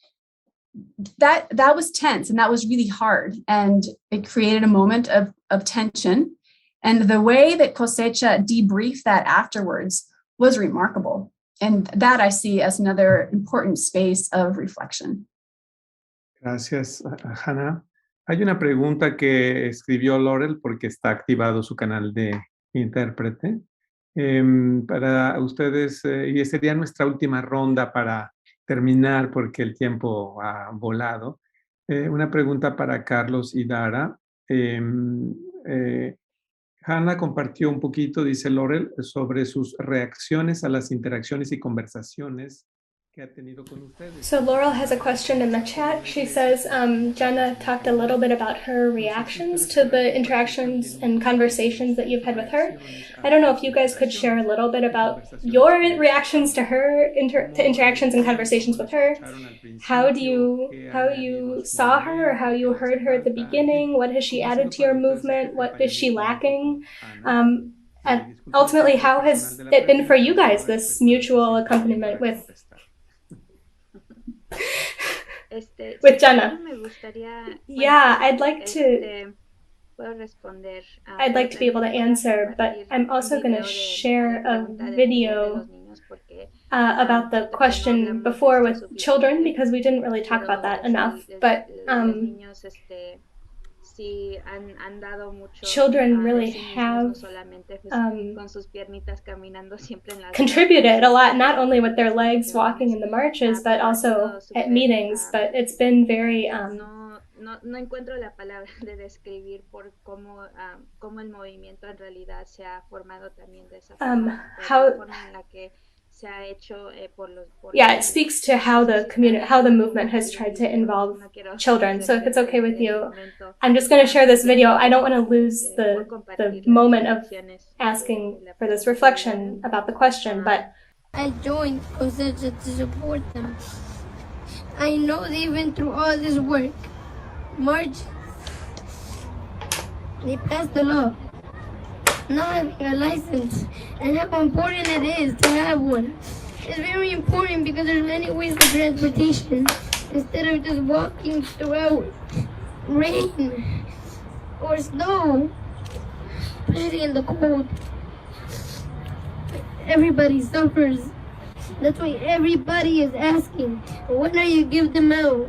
That was tense, and that was really hard, and it created a moment of tension. And the way that Cosecha debriefed that afterwards was remarkable. And that I see as another important space of reflection. Gracias, Hannah. Hay una pregunta que escribió Laurel porque está activado su canal de intérprete. Para ustedes, y sería nuestra última ronda para terminar porque el tiempo ha volado. Una pregunta para Carlos y Dara. Hannah compartió un poquito, dice Laurel, sobre sus reacciones a las interacciones y conversaciones que ha tenido con ustedes. So Laurel has a question in the chat. She says, Jenna talked a little bit about her reactions to the interactions and conversations that you've had with her. I don't know if you guys could share a little bit about your reactions to her, to interactions and conversations with her. How you saw her, or how you heard her at the beginning? What has she added to your movement? What is she lacking? And ultimately, how has it been for you guys, this mutual accompaniment with Jenna? Yeah, I'd like to be able to answer, but I'm also going to share a video about the question before with children, because we didn't really talk about that enough. But children really have contributed a lot, not only with their legs walking in the marches, but also at meetings. But it's been very no encuentro la palabra de describir por cómo el movimiento en realidad se ha formado también de esa forma, la forma en la que se ha hecho por it speaks to how the movement has tried to involve children. So if it's okay with you, I'm just going to share this video. I don't want to lose the moment of asking for this reflection about the question, but I joined Cosecha to support them. I know they've been through all this work. March, they passed the law, not having a license, and how important it is to have one. It's very important because there's many ways of transportation instead of just walking throughout rain or snow, especially in the cold. Everybody suffers. That's why everybody is asking, when are you give them out?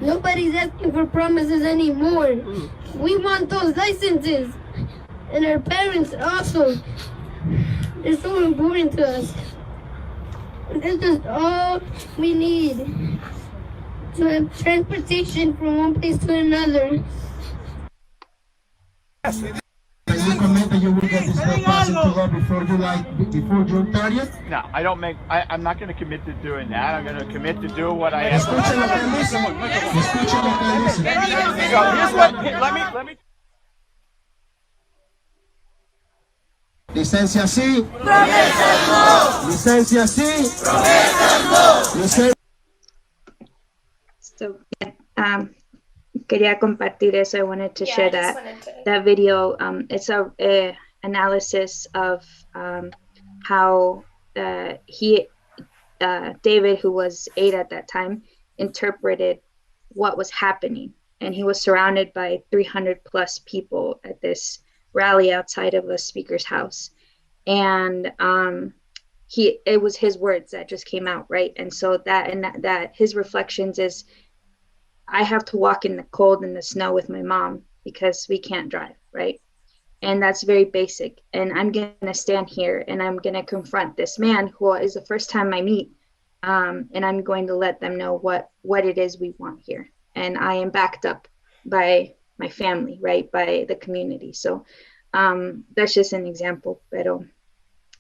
Nobody's asking for promises anymore. We want those licenses. And our parents also. They're so important to us. This is all we need. To have transportation from one place to another. You commit that you will get this process to go before June 30th? No, I'm not going to commit to doing that. I'm going to commit to do what I have. Let me. Licencia sí. Promesas no. Licencia sí. Promesas no. So, quería compartir eso. I wanted to share that video. It's a analysis of how David, who was 8 at that time, interpreted what was happening. And he was surrounded by 300 plus people at this rally outside of the speaker's house. And it was his words that just came out, right? And so that his reflections is, I have to walk in the cold and the snow with my mom because we can't drive, right? And that's very basic. And I'm going to stand here and I'm going to confront this man who is the first time I meet. And I'm going to let them know what it is we want here. And I am backed up by my family, right? By the community. So that's just an example. Pero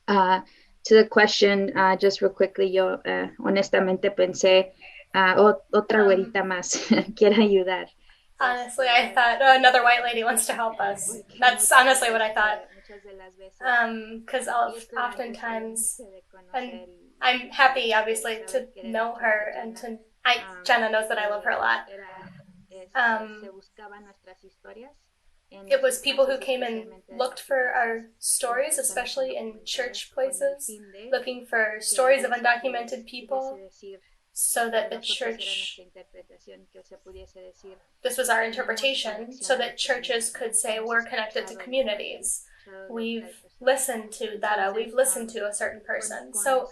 to the question, just real quickly, yo honestamente pensé, otra güerita más quiere ayudar. Honestly, I thought, oh, another white lady wants to help us. That's honestly what I thought. Because oftentimes, and I'm happy, obviously, to know her, and Jenna knows that I love her a lot. It was people who came and looked for our stories, especially in church places, looking for stories of undocumented people, so that the church, this was our interpretation, so that churches could say, we're connected to communities. We've listened to Dara, we've listened to a certain person. So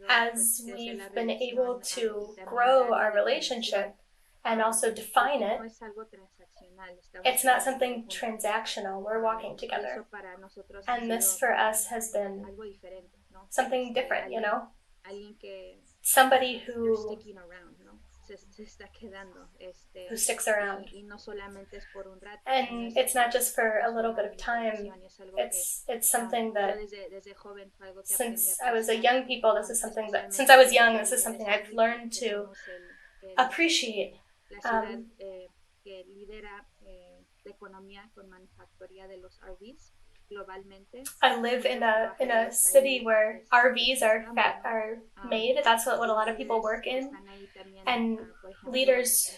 as we've been able to grow our relationship and also define it, it's not something transactional, we're walking together. And this for us has been something different, you know? Somebody who sticks around. And it's not just for a little bit of time. It's something that since I was a young people, this is something that since I was young, this is something I've learned to appreciate. I live in a city where RVs are made. That's what a lot of people work in, and leaders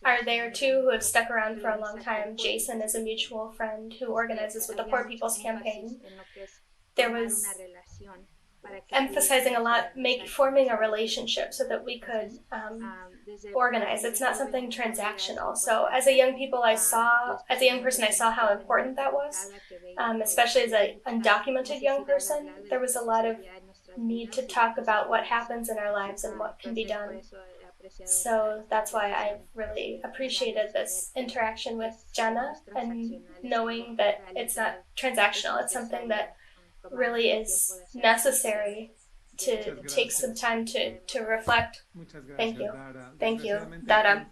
are there too who have stuck around for a long time. Jason is a mutual friend who organizes with the Poor People's Campaign. There was emphasizing a lot, forming a relationship so that we could organize. It's not something transactional. So as a young person, I saw how important that was, especially as an undocumented young person. There was a lot of need to talk about what happens in our lives and what can be done. So that's why I really appreciated this interaction with Jenna and knowing that it's not transactional. It's something that really is necessary to take some time to reflect. Thank you. Thank you, Dara.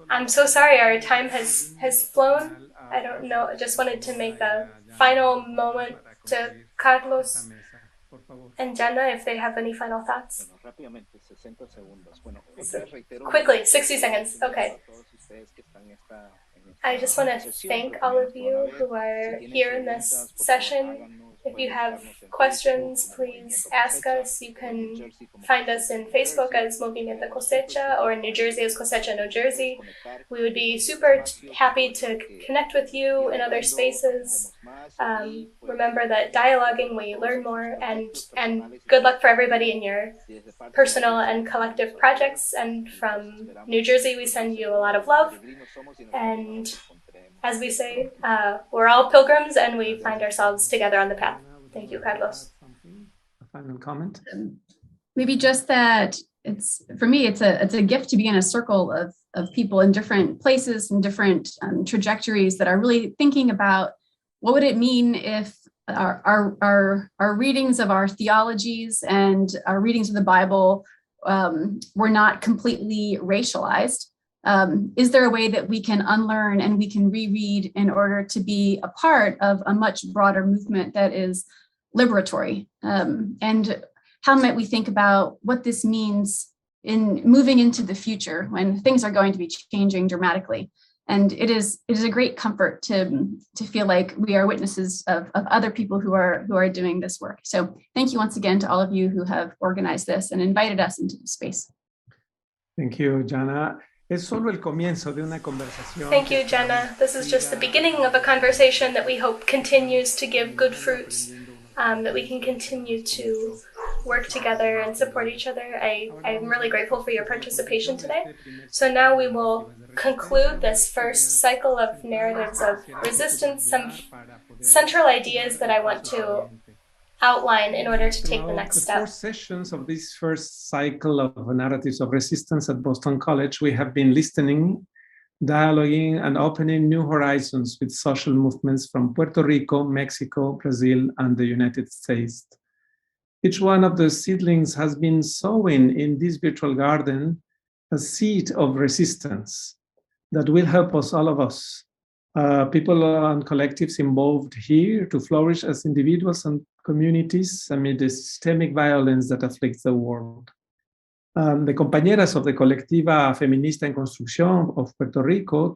I'm so sorry our time has flown. I don't know. I just wanted to make a final moment to Carlos and Jenna if they have any final thoughts. Quickly, 60 seconds. Okay. I just want to thank all of you who are here in this session. If you have questions, please ask us. You can find us in Facebook as Movimiento Cosecha or in New Jersey as Cosecha New Jersey. We would be super happy to connect with you in other spaces. Remember that dialoguing, we learn more, and good luck for everybody in your personal and collective projects. And from New Jersey, we send you a lot of love. And as we say, we're all pilgrims and we find ourselves together on the path. Thank you, Carlos. A final comment? Maybe just that for me, it's a gift to be in a circle of people in different places and different trajectories that are really thinking about what would it mean if our readings of our theologies and our readings of the Bible were not completely racialized. Is there a way that we can unlearn and we can reread in order to be a part of a much broader movement that is liberatory? And how might we think about what this means in moving into the future when things are going to be changing dramatically? And it is a great comfort to feel like we are witnesses of other people who are doing this work. So thank you once again to all of you who have organized this and invited us into the space. Thank you, Jana. Es solo el comienzo de una conversación. Thank you, Jenna. This is just the beginning of a conversation that we hope continues to give good fruits, that we can continue to work together and support each other. I'm really grateful for your participation today. So now we will conclude this first cycle of narratives of resistance, some central ideas that I want to outline in order to take the next step. 4 sessions of this first cycle of narratives of resistance at Boston College, we have been listening, dialoguing, and opening new horizons with social movements from Puerto Rico, Mexico, Brazil, and the United States. Each one of the seedlings has been sowing in this virtual garden a seed of resistance that will help us, all of us, people and collectives involved here, to flourish as individuals and communities amid the systemic violence that afflicts the world. The compañeras of the Colectiva Feminista en Construcción of Puerto Rico,